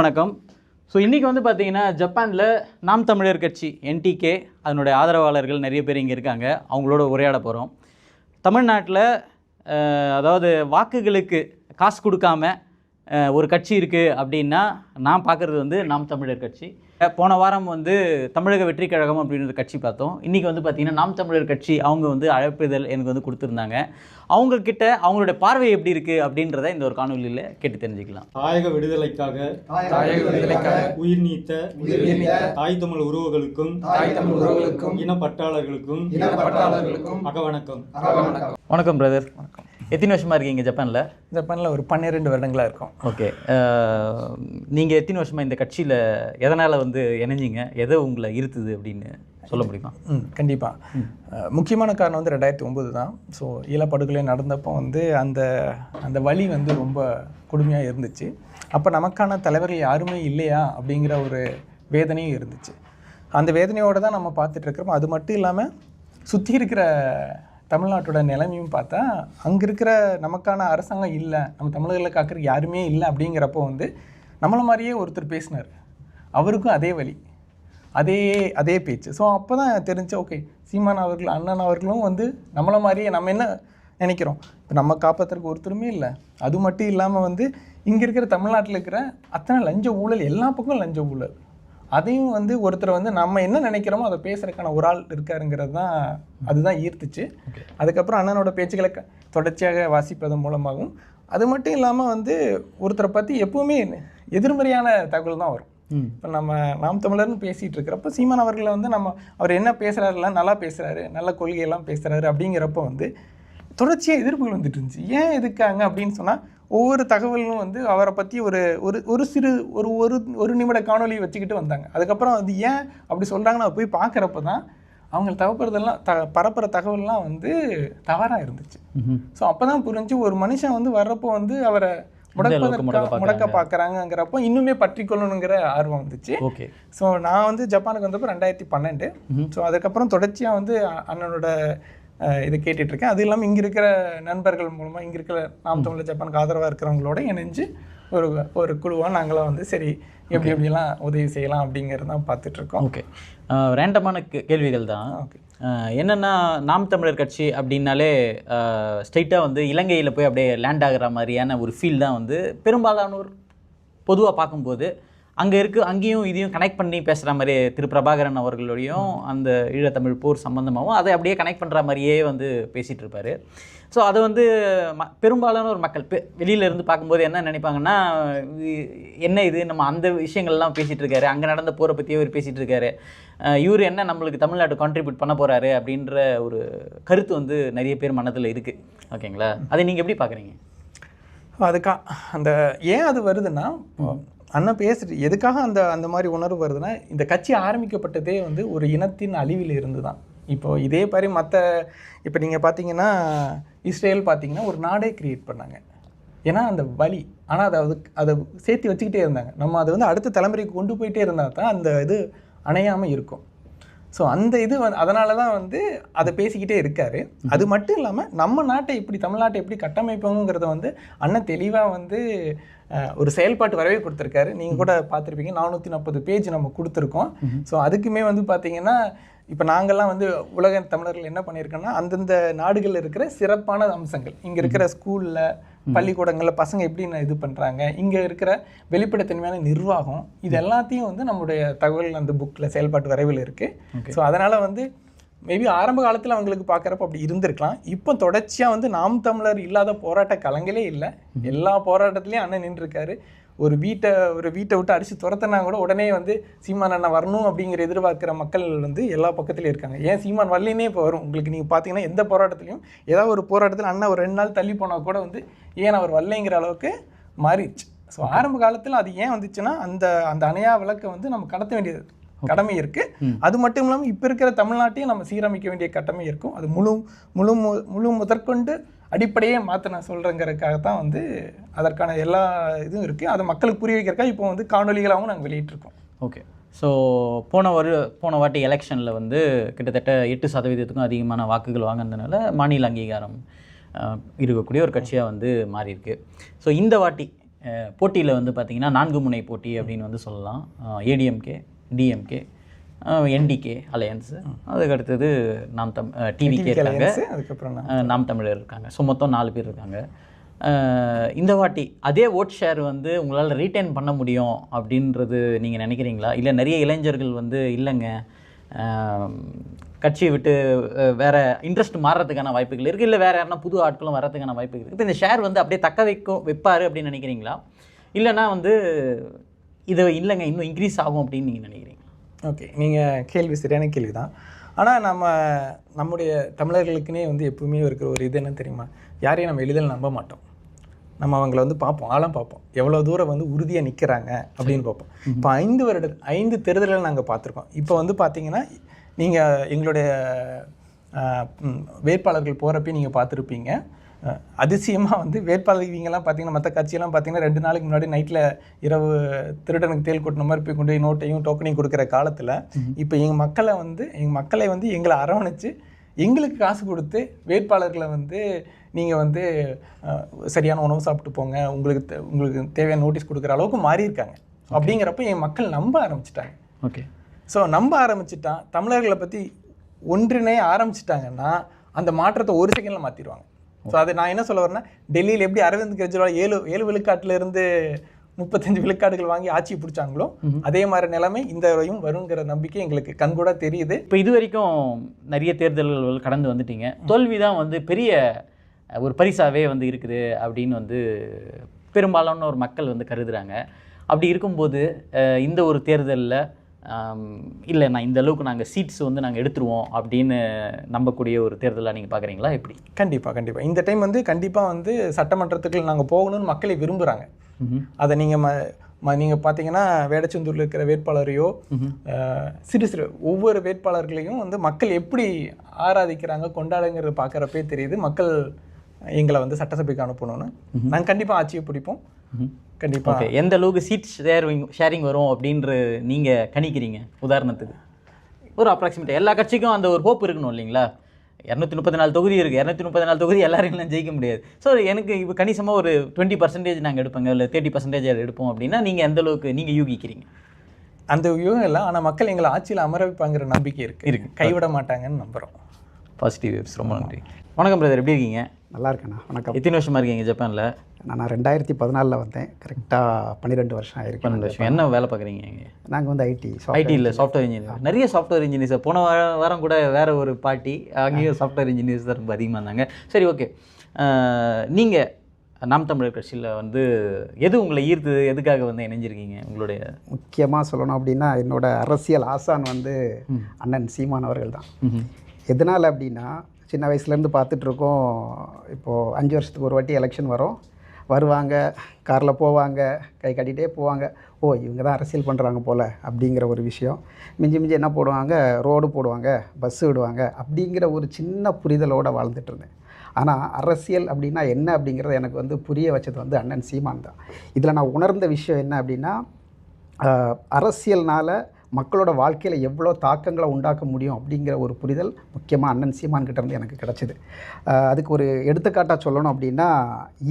வணக்கம். ஸோ இன்றைக்கி வந்து பார்த்தீங்கன்னா ஜப்பானில் நாம் தமிழர் கட்சி என்டிகே அதனுடைய ஆதரவாளர்கள் நிறைய பேர் இங்கே இருக்காங்க. அவங்களோட உரையாட போகிறோம். தமிழ்நாட்டில் அதாவது வாக்குகளுக்கு காசு கொடுக்காம ஒரு கட்சி இருக்குது அப்படின்னா நான் பார்க்குறது வந்து நாம் தமிழர் கட்சி. போன வாரம் வந்து தமிழக வெற்றி கழகம் அப்படின்ற கட்சி பார்த்தோம். இன்றைக்கி வந்து பார்த்திங்கன்னா நாம் தமிழர் கட்சி அவங்க வந்து அழைப்புதல் எனக்கு வந்து கொடுத்துருந்தாங்க. அவங்கக்கிட்ட அவங்களுடைய பார்வை எப்படி இருக்குது அப்படின்றத இந்த ஒரு காணொலியில் கேட்டு தெரிஞ்சுக்கலாம். தாயக விடுதலைக்காக உயிர் நீத்த தாய் தமிழ் உறவுகளுக்கும் இனப்பற்றாளர்களுக்கும் அகவணக்கம். வணக்கம் பிரதர். வணக்கம். எத்தனை வருஷமாக இருக்கீங்க ஜப்பானில்? ஜப்பானில் ஒரு 12 வருடங்களாக இருக்கும். ஓகே. நீங்கள் எத்தனை வருஷமாக இந்த கட்சியில் எதனால் வந்து இணைஞ்சிங்க? எதை உங்களை இருத்துது அப்படின்னு சொல்ல முடியுமா? கண்டிப்பாக. முக்கியமான காரணம் வந்து 2009 தான். ஸோ ஈழப்படுகொலை நடந்தப்போ வந்து அந்த வலி வந்து ரொம்ப கொடுமையாக இருந்துச்சு. அப்போ நமக்கான தலைவர்கள் யாருமே இல்லையா அப்படிங்கிற ஒரு வேதனையும் இருந்துச்சு. அந்த வேதனையோடு தான் நம்ம பார்த்துட்ருக்கிறோம். அது மட்டும் இல்லாமல் சுற்றி இருக்கிற தமிழ்நாட்டோட நிலைமையும் பார்த்தா அங்கே இருக்கிற நமக்கான அரசாங்கம் இல்லை, நம்ம தமிழர்களை காக்கிற யாருமே இல்லை. அப்படிங்கிறப்போ வந்து நம்மளை மாதிரியே ஒருத்தர் பேசினார். அவருக்கும் அதே வழி, அதே பேச்சு. ஸோ அப்போ தான் தெரிஞ்சு, ஓகே, சீமான் அவர்கள், அண்ணன் அவர்களும் வந்து நம்மளை மாதிரியே நம்ம என்ன நினைக்கிறோம், இப்போ நம்ம காப்பாற்றுறதுக்கு ஒருத்தருமே இல்லை. அது மட்டும் இல்லாமல் வந்து இங்கே இருக்கிற தமிழ்நாட்டில் இருக்கிற அத்தனை லஞ்ச ஊழல், எல்லா பக்கமும் லஞ்ச ஊழல். அதையும் வந்து ஒருத்தர் வந்து நம்ம என்ன நினைக்கிறோமோ அதை பேசுறதுக்கான ஒரு ஆள் இருக்காருங்கிறது தான், அதுதான் ஈர்த்துச்சு. அதுக்கப்புறம் அண்ணனோட பேச்சுக்களை தொடர்ச்சியாக வாசிப்பதன் மூலமாகவும், அது மட்டும் இல்லாமல் வந்து ஒருத்தரை பற்றி எப்பவுமே எதிர்மறையான தகவல் தான் வரும். இப்போ நம்ம நாம் தமிழர்னு பேசிகிட்டு இருக்கிறப்ப சீமான் அவர்களை வந்து அவர் என்ன பேசுகிறாருல, நல்லா பேசுகிறாரு, நல்ல கொள்கையெல்லாம் பேசுகிறாரு அப்படிங்கிறப்ப வந்து தொடர்ச்சியாக எதிர்ப்புகள் வந்துட்டு இருந்துச்சு. ஏன் எதுக்காங்க அப்படின்னு சொன்னால், ஒவ்வொரு தகவலும் வந்து அவரை பற்றி ஒரு சிறு ஒரு நிமிட காணொலி வச்சுக்கிட்டு வந்தாங்க. அதுக்கப்புறம் அது ஏன் அப்படி சொல்கிறாங்கன்னு போய் பார்க்குறப்ப தான் அவங்க பரப்புகிற தகவல்லாம் வந்து தவறாக இருந்துச்சு. ஸோ அப்போ தான் புரிஞ்சு, ஒரு மனுஷன் வந்து வர்றப்போ வந்து அவரை முடக்க பார்க்குறாங்கிறப்போ இன்னுமே பற்றி கொள்ளணுங்கிற ஆர்வம் வந்துச்சு. ஓகே. ஸோ நான் வந்து ஜப்பானுக்கு வந்தப்போ 2012. ஸோ அதுக்கப்புறம் தொடர்ச்சியாக வந்து அண்ணனோட இதை கேட்டுட்ருக்கேன். அது இல்லாமல் இங்கே இருக்கிற நண்பர்கள் மூலமாக, இங்கே இருக்கிற நாம் தமிழர் ஜப்பானுக்கு ஆதரவாக இருக்கிறவங்களோட இணைஞ்சு ஒரு குழுவாக நாங்களாம் வந்து சரி எப்படியெல்லாம் உதவி செய்யலாம் அப்படிங்கிறது தான் பார்த்துட்ருக்கோம். ஓகே. ரேண்டமான கேள்விகள் தான். ஓகே. என்னென்னா, நாம் தமிழர் கட்சி அப்படின்னாலே ஸ்ட்ரைட்டாக வந்து இலங்கையில் போய் அப்படியே லேண்ட் ஆகிற மாதிரியான ஒரு ஃபீல் தான் வந்து பெரும்பாலானோர் பொதுவாக பார்க்கும்போது அங்கேயும் இதையும் கனெக்ட் பண்ணி பேசுகிற மாதிரி திரு பிரபாகரன் அவர்களோடையும் அந்த ஈழத்தமிழ் போர் சம்பந்தமாகவும் அதை அப்படியே கனெக்ட் பண்ணுற மாதிரியே வந்து பேசிகிட்டு இருப்பார். ஸோ அதை வந்து பெரும்பாலான ஒரு மக்கள் வெளியிலேருந்து பார்க்கும்போது என்ன நினைப்பாங்கன்னா, என்ன இது, நம்ம அந்த விஷயங்கள்லாம் பேசிகிட்டு இருக்காரு, அங்கே நடந்த போரை பற்றியே அவர் பேசிகிட்டு இருக்காரு, இவர் என்ன நம்மளுக்கு தமிழ்நாட்டு கான்ட்ரிபியூட் பண்ண போகிறாரு அப்படின்ற ஒரு கருத்து வந்து நிறைய பேர் மனதில் இருக்குது. ஓகேங்களா? அதை நீங்கள் எப்படி பார்க்குறீங்க? அந்த ஏன் அது வருதுன்னா, அண்ணன் பேசுறது எதுக்காக அந்த மாதிரி உணர்வு வருதுன்னா, இந்த கட்சி ஆரம்பிக்கப்பட்டதே வந்து ஒரு இனத்தின் அழிவில் இருந்து தான். இப்போது இதே மாதிரி இப்போ நீங்கள் பார்த்தீங்கன்னா இஸ்ரேல் பார்த்தீங்கன்னா ஒரு நாடே கிரியேட் பண்ணாங்க. ஏன்னா அந்த வழி, ஆனால் அதை சேர்த்து வச்சுக்கிட்டே இருந்தாங்க. நம்ம அதை வந்து அடுத்த தலைமுறைக்கு கொண்டு போயிட்டே இருந்தால் தான் அந்த இது அணையாமல் இருக்கும். ஸோ அந்த இது அதனால தான் வந்து அதை பேசிக்கிட்டே இருக்கார். அது மட்டும் இல்லாமல் நம்ம நாட்டை எப்படி, தமிழ்நாட்டை எப்படி கட்டமைப்போங்கிறத வந்து அண்ணன் தெளிவாக வந்து ஒரு செயல்பாட்டு வரவே கொடுத்துருக்காரு. நீங்கள் கூட பார்த்துருப்பீங்க, 440 பேஜ் நம்ம கொடுத்துருக்கோம். ஸோ அதுக்குமே வந்து பார்த்தீங்கன்னா, இப்போ நாங்கள்லாம் வந்து உலக தமிழர்கள் என்ன பண்ணியிருக்கோன்னா, அந்தந்த நாடுகளில் இருக்கிற சிறப்பான அம்சங்கள், இங்கே இருக்கிற ஸ்கூலில் பள்ளிக்கூடங்களில் பசங்க எப்படி இது பண்ணுறாங்க, இங்கே இருக்கிற வெளிப்படைத்தன்மையான நிர்வாகம், இது எல்லாத்தையும் வந்து நம்முடைய தகவல் அந்த புக்கில் செயல்பாட்டு வரைவில் இருக்குது. ஸோ அதனால் வந்து மேபி ஆரம்ப காலத்தில் அவங்களுக்கு பார்க்குறப்ப அப்படி இருந்திருக்கலாம். இப்போ தொடர்ச்சியாக வந்து நாம் தமிழர் இல்லாத போராட்ட களங்களே இல்லை. எல்லா போராட்டத்துலேயும் அண்ணன் நின்றுருக்காரு. ஒரு வீட்டை விட்டு அடித்து துரத்தினா கூட உடனே வந்து சீமான் அண்ணன் வரணும் அப்படிங்கிற எதிர்பார்க்குற மக்கள் வந்து எல்லா பக்கத்துலேயும் இருக்காங்க. ஏன் சீமான் வரலினே இப்போ வரும். உங்களுக்கு நீங்கள் பார்த்தீங்கன்னா எந்த போராட்டத்துலையும், ஏதாவது ஒரு போராட்டத்தில் அண்ணன் ஒரு 2 நாள் தள்ளி போனால் கூட வந்து ஏன் அவர் வரலைங்கிற அளவுக்கு மாறிடுச்சு. ஸோ ஆரம்ப காலத்தில் அது ஏன் வந்துச்சுன்னா, அந்த அணையா விளக்கை வந்து நம்ம கடத்த வேண்டியது கடமை இருக்குது. அது மட்டும் இல்லாமல் இப்போ இருக்கிற தமிழ்நாட்டையும் நம்ம சீரமைக்க வேண்டிய கடமை இருக்கும். அது முழு முதற்கொண்டு அடிப்படையே மாற்ற நான் சொல்கிறேங்கிறதுக்காக தான் வந்து அதற்கான எல்லா இதுவும் இருக்குது. அதை மக்களுக்கு புரிய வைக்கிறக்காக இப்போ வந்து காணொலிகளாகவும் நாங்கள் வெளியிட்டிருக்கோம். ஓகே. ஸோ போன வாட்டி எலெக்ஷனில் வந்து கிட்டத்தட்ட 8% அதிகமான வாக்குகள் வாங்கினதுனால மாநில அங்கீகாரம் இருக்கக்கூடிய ஒரு கட்சியாக வந்து மாறியிருக்கு. ஸோ இந்த வாட்டி போட்டியில் வந்து பார்த்திங்கன்னா 4 முனை போட்டி அப்படின்னு வந்து சொல்லலாம். ஏடிஎம்கே, டிஎம்கே, என்டிகே அலையன்ஸு, அதுக்கு அடுத்தது டிவிகே இருக்காங்க, அதுக்கப்புறம் நாம் தமிழர் இருக்காங்க. ஸோ மொத்தம் 4 பேர் இருக்காங்க. இந்த வாட்டி அதே ஓட் ஷேர் வந்து உங்களால் ரீட்டைன் பண்ண முடியும் அப்படின்றது நீங்கள் நினைக்கிறீங்களா? இல்லை நிறைய இளைஞர்கள் வந்து இல்லைங்க கட்சியை விட்டு வேறு இன்ட்ரெஸ்ட் மாறுறதுக்கான வாய்ப்புகள் இருக்குது, இல்லை வேறு யாருன்னா புது ஆட்களும் வர்றதுக்கான வாய்ப்புகள் இருக்குது, இப்போ இந்த ஷேர் வந்து அப்படியே தக்க வைப்பார் அப்படின்னு நினைக்கிறீங்களா? இல்லைனா வந்து இதை இல்லைங்க இன்னும் இன்க்ரீஸ் ஆகும் அப்படின்னு நீங்கள் நினைக்கிறீங்க? ஓகே, நீங்கள் கேள்வி சரியான கேள்வி தான். ஆனால் நம்முடைய தமிழர்களுக்குன்னே வந்து எப்பவுமே இருக்கிற ஒரு இது என்ன தெரியுமா, யாரையும் நம்ம எளிதில் நம்ப மாட்டோம். நம்ம அவங்கள வந்து பார்ப்போம், ஆழம் பார்ப்போம், எவ்வளோ தூரம் வந்து உறுதியாக நிற்கிறாங்க அப்படின்னு பார்ப்போம். இப்போ 5 தேர்தல்கள் நாங்கள் பார்த்துருக்கோம். இப்போ வந்து பார்த்தீங்கன்னா நீங்கள் எங்களுடைய வேட்பாளர்கள் போகிறப்பே நீங்கள் பார்த்துருப்பீங்க. அதிசயமாக வந்து வேட்பாளர் இவங்கெல்லாம் பார்த்தீங்கன்னா மற்ற கட்சியெல்லாம் பார்த்தீங்கன்னா 2 நாளைக்கு முன்னாடி நைட்டில் இரவு திருடனுக்கு தேல் கொட்டின மாதிரி போய் கொண்டு போய் நோட்டையும் டோக்கனையும் கொடுக்குற காலத்தில் இப்போ எங்கள் மக்களை வந்து எங்களை அரவணைச்சு எங்களுக்கு காசு கொடுத்து வேட்பாளர்களை வந்து நீங்கள் வந்து சரியான உணவு சாப்பிட்டு போங்க, உங்களுக்கு தேவையான நோட்டீஸ் கொடுக்குற அளவுக்கு மாறியிருக்காங்க. அப்படிங்கிறப்ப என் மக்கள் நம்ப ஆரம்பிச்சிட்டாங்க. ஓகே, ஸோ நம்ப ஆரம்பிச்சிட்டா தமிழர்களை பற்றி ஒன்றிணைய ஆரம்பிச்சிட்டாங்கன்னா அந்த மாற்றத்தை ஒரு செகண்டில் மாற்றிடுவாங்க. ஸோ அதை நான் என்ன சொல்ல வரேன்னா, டெல்லியில் எப்படி அரவிந்த் கெஜ்ரிவால் 7 விழுக்காட்டிலேருந்து 35 விழுக்காடுகள் வாங்கி ஆட்சி பிடிச்சாங்களோ அதே மாதிரி நிலைமை இந்த வருங்கிற நம்பிக்கை எங்களுக்கு கண்கூட தெரியுது. இப்போ இது வரைக்கும் நிறைய தேர்தல்கள் கடந்து வந்துட்டீங்க. தோல்வி தான் வந்து பெரிய ஒரு பரிசாவே வந்து இருக்குது அப்படின்னு வந்து பெரும்பாலான ஒரு மக்கள் வந்து கருதுகிறாங்க. அப்படி இருக்கும்போது இந்த ஒரு தேர்தலில் இல்லை நான் இந்த அளவுக்கு நாங்கள் சீட்ஸ் வந்து நாங்கள் எடுத்துருவோம் அப்படின்னு நம்பக்கூடிய ஒரு தேர்தலாக நீங்கள் பார்க்குறீங்களா? எப்படி? கண்டிப்பாக இந்த டைம் வந்து கண்டிப்பாக வந்து சட்டமன்றத்துக்கு நாங்கள் போகணும்னு மக்களை விரும்புகிறாங்க. அதை நீங்கள் பார்த்தீங்கன்னா வேடச்சந்தூரில் இருக்கிற வேட்பாளரையோ சிறு ஒவ்வொரு வேட்பாளர்களையும் வந்து மக்கள் எப்படி ஆராதிக்கிறாங்க கொண்டாடுங்கிறது பார்க்குறப்பே தெரியுது. மக்கள் எங்களை வந்து சட்டசபைக்கு அனுப்பணும்னு நாங்கள் கண்டிப்பாக ஆட்சியை பிடிப்போம். கண்டிப்பாக எந்த அளவுக்கு சீட் ஷேரிங் வரும் அப்படின்ற நீங்கள் கணிக்கிறீங்க? உதாரணத்துக்கு ஒரு அப்ராக்சிமேட்டாக எல்லா கட்சிக்கும் அந்த ஒரு ஹோப் இருக்கணும் இல்லைங்களா? 234 தொகுதி இருக்குது, 234 தொகுதி எல்லாரையும் ஜெயிக்க முடியாது. ஸோ எனக்கு இப்போ கணிசமாக ஒரு 20% நாங்கள் எடுப்போங்க, இல்லை 30% எடுப்போம் அப்படின்னா நீங்கள் எந்த அளவுக்கு நீங்கள் யூகிக்கிறீங்க? அந்த யூகம் இல்லை, ஆனால் மக்கள் எங்களை ஆட்சியில் அமர வைப்பாங்கிற நம்பிக்கை இருக்குது, கைவிட மாட்டாங்கன்னு நம்புகிறோம். Positive waves. ரொம்ப நன்றி. வணக்கம் பிரதர், எப்படி இருக்கீங்க? நல்லா இருக்கேண்ணா. வணக்கம். எத்தனை வருஷமாக இருக்கீங்க ஜப்பானில்? நான் 2014 வந்தேன். கரெக்டாக 12 வருஷம் ஆயிருக்கு. 12 வருஷம். என்ன வேலை பார்க்குறீங்க இங்கே? நாங்கள் வந்து ஐடி இல்லை சாஃப்ட்வேர் இன்ஜினியர். நிறைய சாஃப்ட்வேர் இன்ஜினியர்ஸ் போன வாரம் கூட வேறு ஒரு பார்ட்டி அங்கேயும் சாஃப்ட்வேர் இன்ஜினியர்ஸ் தான் ரொம்ப அதிகமாக இருந்தாங்க. சரி, ஓகே. நீங்கள் நாம் தமிழர் கட்சியில் வந்து எது உங்களை ஈர்த்தது, எதுக்காக வந்து இணைஞ்சிருக்கீங்க? உங்களுடைய முக்கியமாக சொல்லணும் அப்படின்னா என்னோட அரசியல் ஆசான் வந்து அண்ணன் சீமான் அவர்கள் தான். எதனால் அப்படின்னா சின்ன வயசுலேருந்து பார்த்துட்ருக்கோம். இப்போது 5 வருஷத்துக்கு ஒரு வாட்டி எலெக்ஷன் வருவாங்க, காரில் போவாங்க, கை கட்டிகிட்டே போவாங்க. ஓ, இவங்க தான் அரசியல் பண்ணுறாங்க போல் அப்படிங்கிற ஒரு விஷயம். மிஞ்சி என்ன போடுவாங்க, ரோடு போடுவாங்க, பஸ்ஸு விடுவாங்க அப்படிங்கிற ஒரு சின்ன புரிதலோடு வாழ்ந்துட்டு இருந்தேன். ஆனால் அரசியல் அப்படின்னா என்ன அப்படிங்கிறத எனக்கு வந்து புரிய வச்சது வந்து அண்ணன் சீமான் தான். இதில் நான் உணர்ந்த விஷயம் என்ன அப்படின்னா, அரசியல்னால் மக்களோட வாழ்க்கையில் எவ்வளோ தாக்கங்களை உண்டாக்க முடியும் அப்படிங்கிற ஒரு புரிதல் முக்கியமாக அண்ணன் சீமான்கிட்ட இருந்து எனக்கு கிடச்சிது. அதுக்கு ஒரு எடுத்துக்காட்டாக சொல்லணும் அப்படின்னா,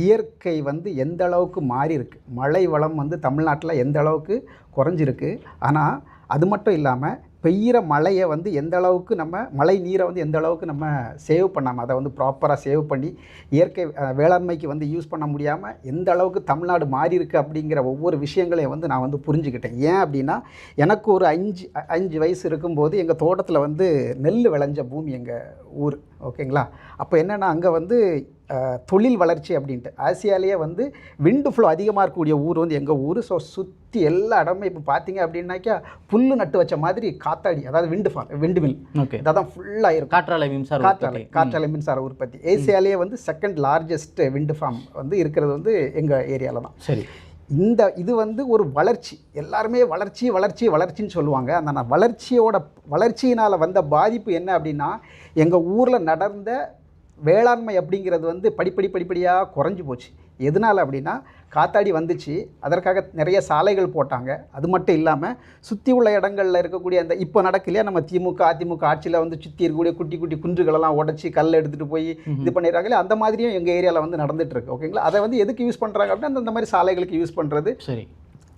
இயற்கை வந்து எந்த அளவுக்கு மாறி இருக்குது, மழை வளம் வந்து தமிழ்நாட்டில் எந்த அளவுக்கு குறைஞ்சிருக்கு. ஆனால் அது மட்டும் இல்லாமல் பெய்கிற மழையை வந்து எந்த அளவுக்கு மழை நீரை வந்து எந்த அளவுக்கு நம்ம சேவ் பண்ணாமல், அதை வந்து ப்ராப்பராக சேவ் பண்ணி இயற்கை வேளாண்மைக்கு வந்து யூஸ் பண்ண முடியாமல் எந்த அளவுக்கு தமிழ்நாடு மாறி இருக்குது அப்படிங்கிற ஒவ்வொரு விஷயங்களையும் வந்து நான் வந்து புரிஞ்சுக்கிட்டேன். ஏன் அப்படின்னா, எனக்கு ஒரு 5 வயசு இருக்கும்போது எங்கள் தோட்டத்தில் வந்து நெல் விளைஞ்ச பூமி எங்கள் ஊர். ஓகேங்களா? அப்போ என்னென்னா அங்கே வந்து தொழில் வளர்ச்சி அப்படின்ட்டு ஆசியாலேயே வந்து விண்டு ஃப்ளோ அதிகமாக இருக்கக்கூடிய ஊர் வந்து எங்கள் ஊர். ஸோ சுற்றி எல்லா இடமே இப்போ பார்த்தீங்க அப்படின்னாக்கா புல் நட்டு வச்ச மாதிரி காத்தாடி, அதாவது விண்டு மில், அதான் ஃபுல்லாக இருக்கும். காற்றாலை மின்சார உற்பத்தி ஏசியாலேயே வந்து 2nd லார்ஜஸ்ட் விண்டு ஃபார்ம் வந்து இருக்கிறது வந்து எங்கள் ஏரியாவில் தான். சரி, இது வந்து ஒரு வளர்ச்சி. எல்லாருமே வளர்ச்சின்னு சொல்லுவாங்க. அந்த வளர்ச்சியினால் வந்த பாதிப்பு என்ன அப்படின்னா, எங்கள் ஊரில் நடந்த வேளாண்மை அப்படிங்கிறது வந்து படிப்படியாக குறைஞ்சி போச்சு. எதனால் அப்படின்னா காத்தாடி வந்துச்சு, அதற்காக நிறைய சாலைகள் போட்டாங்க. அது மட்டும் இல்லாமல் சுற்றி உள்ள இடங்களில் இருக்கக்கூடிய அந்த இப்போ நடக்கலையா நம்ம திமுக அதிமுக ஆட்சியில் வந்து சுற்றி இருக்கக்கூடிய குட்டி குட்டி குன்றுகளெல்லாம் உடச்சி கல் எடுத்துகிட்டு போய் இது பண்ணிடுறாங்களே, அந்த மாதிரியும் எங்கள் ஏரியாவில் வந்து நடந்துகிட்ருக்கு. ஓகேங்களா, அதை வந்து எதுக்கு யூஸ் பண்ணுறாங்க அப்படின்னா அந்த மாதிரி சாலைகளுக்கு யூஸ் பண்ணுறது. சரி.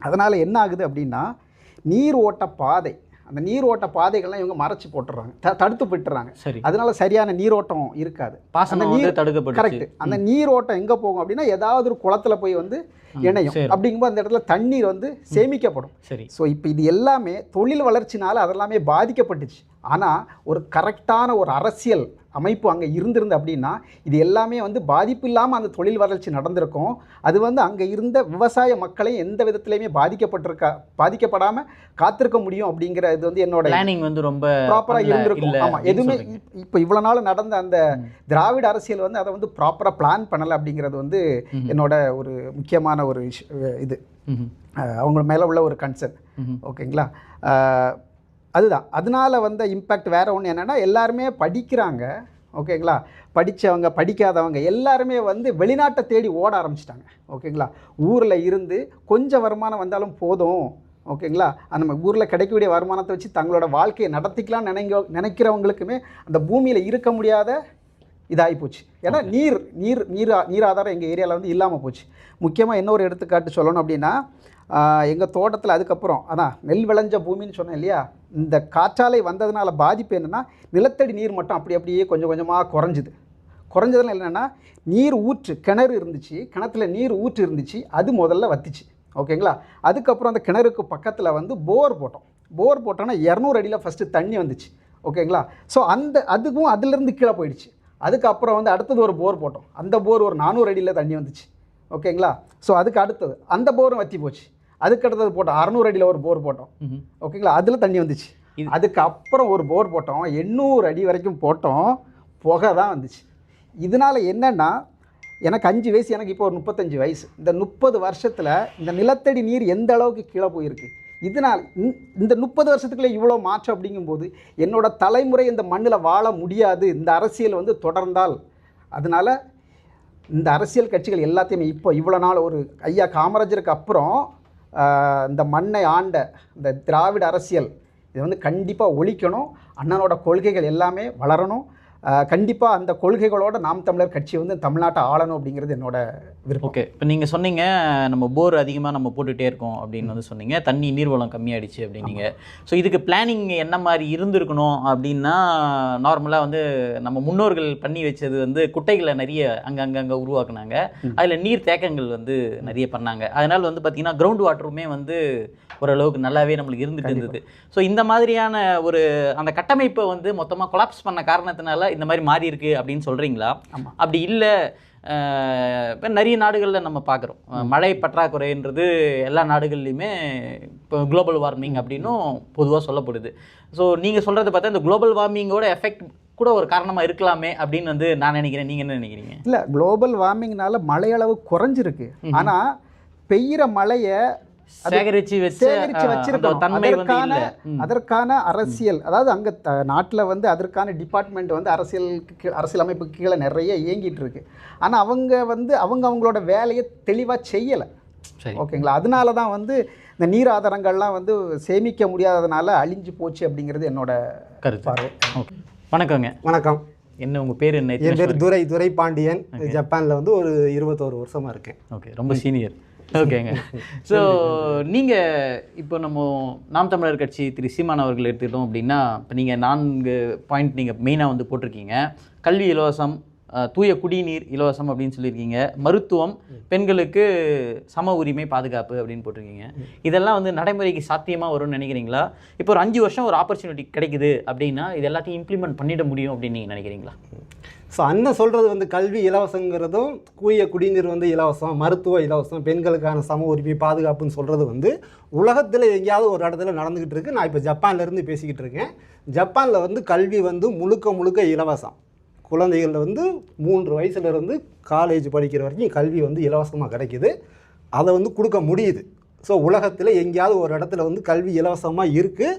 அதனால் என்ன ஆகுது அப்படின்னா நீர் ஓட்ட பாதை, அந்த நீர் ஓட்ட பாதைகள்லாம் இவங்க மறைச்சி போட்டுறாங்க, தடுத்து போட்டுறாங்க. சரி. அதனால சரியான நீரோட்டம் இருக்காது, பாசனம் வந்து தடுக்கப்படும். கரெக்ட். அந்த நீரோட்டம் எங்கே போகும் அப்படின்னா ஏதாவது ஒரு குளத்துல போய் வந்து இணையும். அப்படிங்கும்போது அந்த இடத்துல தண்ணீர் வந்து சேமிக்கப்படும். சரி. ஸோ இப்போ இது எல்லாமே தொழில் வளர்ச்சினால அதெல்லாமே பாதிக்கப்பட்டுச்சு. ஆனால் ஒரு கரெக்டான ஒரு அரசியல் அமைப்பு அங்கே இருந்திருந்து அப்படின்னா இது எல்லாமே வந்து பாதிப்பு இல்லாமல் அந்த தொழில் வளர்ச்சி நடந்திருக்கும். அது வந்து அங்கே இருந்த விவசாய மக்களையும் எந்த விதத்துலையுமே பாதிக்கப்படாமல் காத்திருக்க முடியும் அப்படிங்கிற இது வந்து என்னோட பிளானிங் வந்து ரொம்ப ப்ராப்பராக இருந்திருக்கும். ஆமாம், எதுவுமே இப்போ இவ்வளோ நாள் நடந்த அந்த திராவிட அரசியல் வந்து அதை வந்து ப்ராப்பராக பிளான் பண்ணலை அப்படிங்கிறது வந்து என்னோட ஒரு முக்கியமான ஒரு இது அவங்க மேலே உள்ள ஒரு கன்சர்ன். ஓகேங்களா, அதுதான். அதனால் வந்த இம்பேக்ட் வேறு ஒன்று என்னென்னா எல்லாருமே படிக்கிறாங்க. ஓகேங்களா, படித்தவங்க படிக்காதவங்க எல்லாருமே வந்து வெளிநாட்டை தேடி ஓட ஆரம்பிச்சிட்டாங்க. ஓகேங்களா, ஊரில் இருந்து கொஞ்சம் வருமானம் வந்தாலும் போதும். ஓகேங்களா, நம்ம ஊரில் கிடைக்கக்கூடிய வருமானத்தை வச்சு தங்களோட வாழ்க்கையை நடத்திக்கலாம்னு நினைக்கிறவங்களுக்குமே அந்த பூமியில் இருக்க முடியாத இதாகி போச்சு. ஏன்னா நீர் ஆதாரம் எங்கள் ஏரியாவில் வந்து இல்லாமல் போச்சு. முக்கியமாக இன்னொரு எடுத்துக்காட்டு சொல்லணும் அப்படின்னா எங்கள் தோட்டத்தில் அதுக்கப்புறம் அதான் நெல் விளைஞ்ச பூமின்னு சொன்னேன் இல்லையா, இந்த காற்றாலை வந்ததுனால பாதிப்பு என்னென்னா நிலத்தடி நீர் மட்டம் அப்படியே கொஞ்சம் கொஞ்சமாக குறைஞ்சதுனால என்னென்னா நீர் ஊற்று கிணறு இருந்துச்சு, கிணத்துல நீர் ஊற்று இருந்துச்சு, அது முதல்ல வத்திச்சு. ஓகேங்களா, அதுக்கப்புறம் அந்த கிணறுக்கு பக்கத்தில் வந்து போர் போட்டோன்னா 200 அடியில் ஃபஸ்ட்டு தண்ணி வந்துச்சு. ஓகேங்களா, ஸோ அதுவும் அதுலேருந்து கீழே போயிடுச்சு. அதுக்கப்புறம் வந்து அடுத்தது ஒரு போர் போட்டோம், அந்த போர் ஒரு 400 அடியில் தண்ணி வந்துச்சு. ஓகேங்களா, ஸோ அதுக்கு அடுத்தது அந்த போரும் வற்றி போச்சு. அதுக்கு அடுத்தது போட்டோம் 600 அடியில் ஒரு போர் போட்டோம். ஓகேங்களா, அதில் தண்ணி வந்துச்சு. அதுக்கப்புறம் ஒரு போர் போட்டோம் 800 அடி வரைக்கும் போட்டோம், புகை தான் வந்துச்சு. இதனால் என்னென்னா எனக்கு 5 வயசு, எனக்கு இப்போ ஒரு 35 வயசு. இந்த 30 வருஷத்தில் இந்த நிலத்தடி நீர் எந்த அளவுக்கு கீழே போயிருக்கு. இதனால் இந்த 30 வருஷத்துக்குள்ளே இவ்வளோ மாற்றம் அப்படிங்கும்போது என்னோட தலைமுறை இந்த மண்ணில் வாழ முடியாது இந்த அரசியல் வந்து தொடர்ந்தால். அதனால் இந்த அரசியல் கட்சிகள் எல்லாத்தையுமே இப்போ இவ்வளோ நாள் ஒரு ஐயா காமராஜருக்கு அப்புறம் இந்த மண்ணை ஆண்ட இந்த திராவிட அரசியல் இதை வந்து கண்டிப்பாக ஒழிக்கணும். அண்ணனோட கொள்கைகள் எல்லாமே வளரணும். கண்டிப்பாக அந்த கொள்கைகளோட நாம் தமிழர் கட்சி வந்து தமிழ்நாட்டை ஆளணும் அப்படிங்கிறது என்னோட விருப்பம். ஓகே, இப்போ நீங்கள் சொன்னீங்க நம்ம போர் அதிகமாக நம்ம போட்டுகிட்டே இருக்கோம் அப்படின்னு வந்து சொன்னீங்க, தண்ணி நீர்வளம் கம்மியாயிடுச்சு அப்படின்னீங்க. ஸோ இதுக்கு பிளானிங் என்ன மாதிரி இருந்திருக்கணும் அப்படின்னா, நார்மலாக வந்து நம்ம முன்னோர்கள் பண்ணி வச்சது வந்து குட்டைகளை நிறைய அங்கங்கே உருவாக்குனாங்க, அதில் நீர் தேக்கங்கள் வந்து நிறைய பண்ணாங்க. அதனால் வந்து பார்த்திங்கன்னா கிரவுண்ட் வாட்டருமே வந்து ஓரளவுக்கு நல்லாவே நம்மளுக்கு இருந்துட்டு இருந்தது. ஸோ இந்த மாதிரியான ஒரு அந்த கட்டமைப்பை வந்து மொத்தமாக கொலாப்ஸ் பண்ண காரணத்தினால இந்த மாதிரி மாறி இருக்கு அப்படின்னு சொல்கிறீங்களா? அப்படி இல்லை, இப்போ நிறைய நாடுகளில் நம்ம பார்க்குறோம் மழை பற்றாக்குறைன்றது எல்லா நாடுகள்லையுமே இப்போ குளோபல் வார்மிங் அப்படின்னும் பொதுவாக சொல்லப்படுது. ஸோ நீங்கள் சொல்கிறத பார்த்தா இந்த குளோபல் வார்மிங்கோட எஃபெக்ட் கூட ஒரு காரணமாக இருக்கலாமே அப்படின்னு வந்து நான் நினைக்கிறேன். நீங்கள் என்ன நினைக்கிறீங்க? இல்லை, குளோபல் வார்மிங்னால மழையளவு குறைஞ்சிருக்கு, ஆனால் பெய்கிற மழையை சேகரிச்சு வச்சிருக்கணும். அதற்கான அரசியல், அதாவது அங்கே நாட்டில் வந்து அதற்கான டிபார்ட்மெண்ட் வந்து அரசியல் அமைப்புக்கு கீழே நிறைய இயங்கிட்டு இருக்கு. ஆனால் அவங்க வந்து அவங்களோட வேலையை தெளிவாக செய்யலை. ஓகேங்களா, அதனால தான் வந்து இந்த நீர் ஆதாரங்கள்லாம் வந்து சேமிக்க முடியாததுனால அழிஞ்சு போச்சு அப்படிங்கிறது என்னோட கருத்து. வணக்கங்க. வணக்கம். என்ன உங்கள் பேர் என்ன? என் பேர் துரை பாண்டியன். ஜப்பானில் வந்து ஒரு 21 வருஷமாக இருக்கேன். ஓகே, ரொம்ப சீனியர். ஓகேங்க. ஸோ நீங்கள் இப்போ நம்ம நாம் தமிழர் கட்சி திரு சீமான் அவர்கள் எடுத்துக்கிட்டோம் அப்படின்னா, இப்போ நீங்கள் 4 பாயிண்ட் நீங்கள் மெயினாக வந்து போட்டிருக்கீங்க. கல்வி இலவசம், தூய குடிநீர் இலவசம் அப்படின்னு சொல்லியிருக்கீங்க, மருத்துவம், பெண்களுக்கு சம உரிமை பாதுகாப்பு அப்படின்னு போட்டிருக்கீங்க. இதெல்லாம் வந்து நடைமுறைக்கு சாத்தியமாக வரும்னு நினைக்கிறீங்களா? இப்போ ஒரு 5 வருஷம் ஒரு ஆப்பர்ச்சுனிட்டி கிடைக்குது அப்படின்னா இது எல்லாத்தையும் இம்ப்ளிமெண்ட் பண்ணிட முடியும் அப்படின்னு நீங்கள் நினைக்கிறீங்களா? ஸோ அண்ணன் சொல்கிறது வந்து கல்வி இலவசங்கிறதும், தூய குடிநீர் வந்து இலவசம், மருத்துவ இலவசம், பெண்களுக்கான சம உரிமை பாதுகாப்புன்னு சொல்கிறது வந்து உலகத்தில் எங்கேயாவது ஒரு இடத்துல நடந்துக்கிட்டு இருக்குது. நான் இப்போ ஜப்பான்லேருந்து பேசிக்கிட்டு இருக்கேன். ஜப்பானில் வந்து கல்வி வந்து முழுக்க இலவசம். குழந்தைகளில் வந்து 3 வயசுலேருந்து காலேஜ் படிக்கிற வரைக்கும் கல்வி வந்து இலவசமாக கிடைக்கிது. அதை வந்து கொடுக்க முடியுது. ஸோ உலகத்தில் எங்கேயாவது ஒரு இடத்துல வந்து கல்வி இலவசமாக இருக்குது.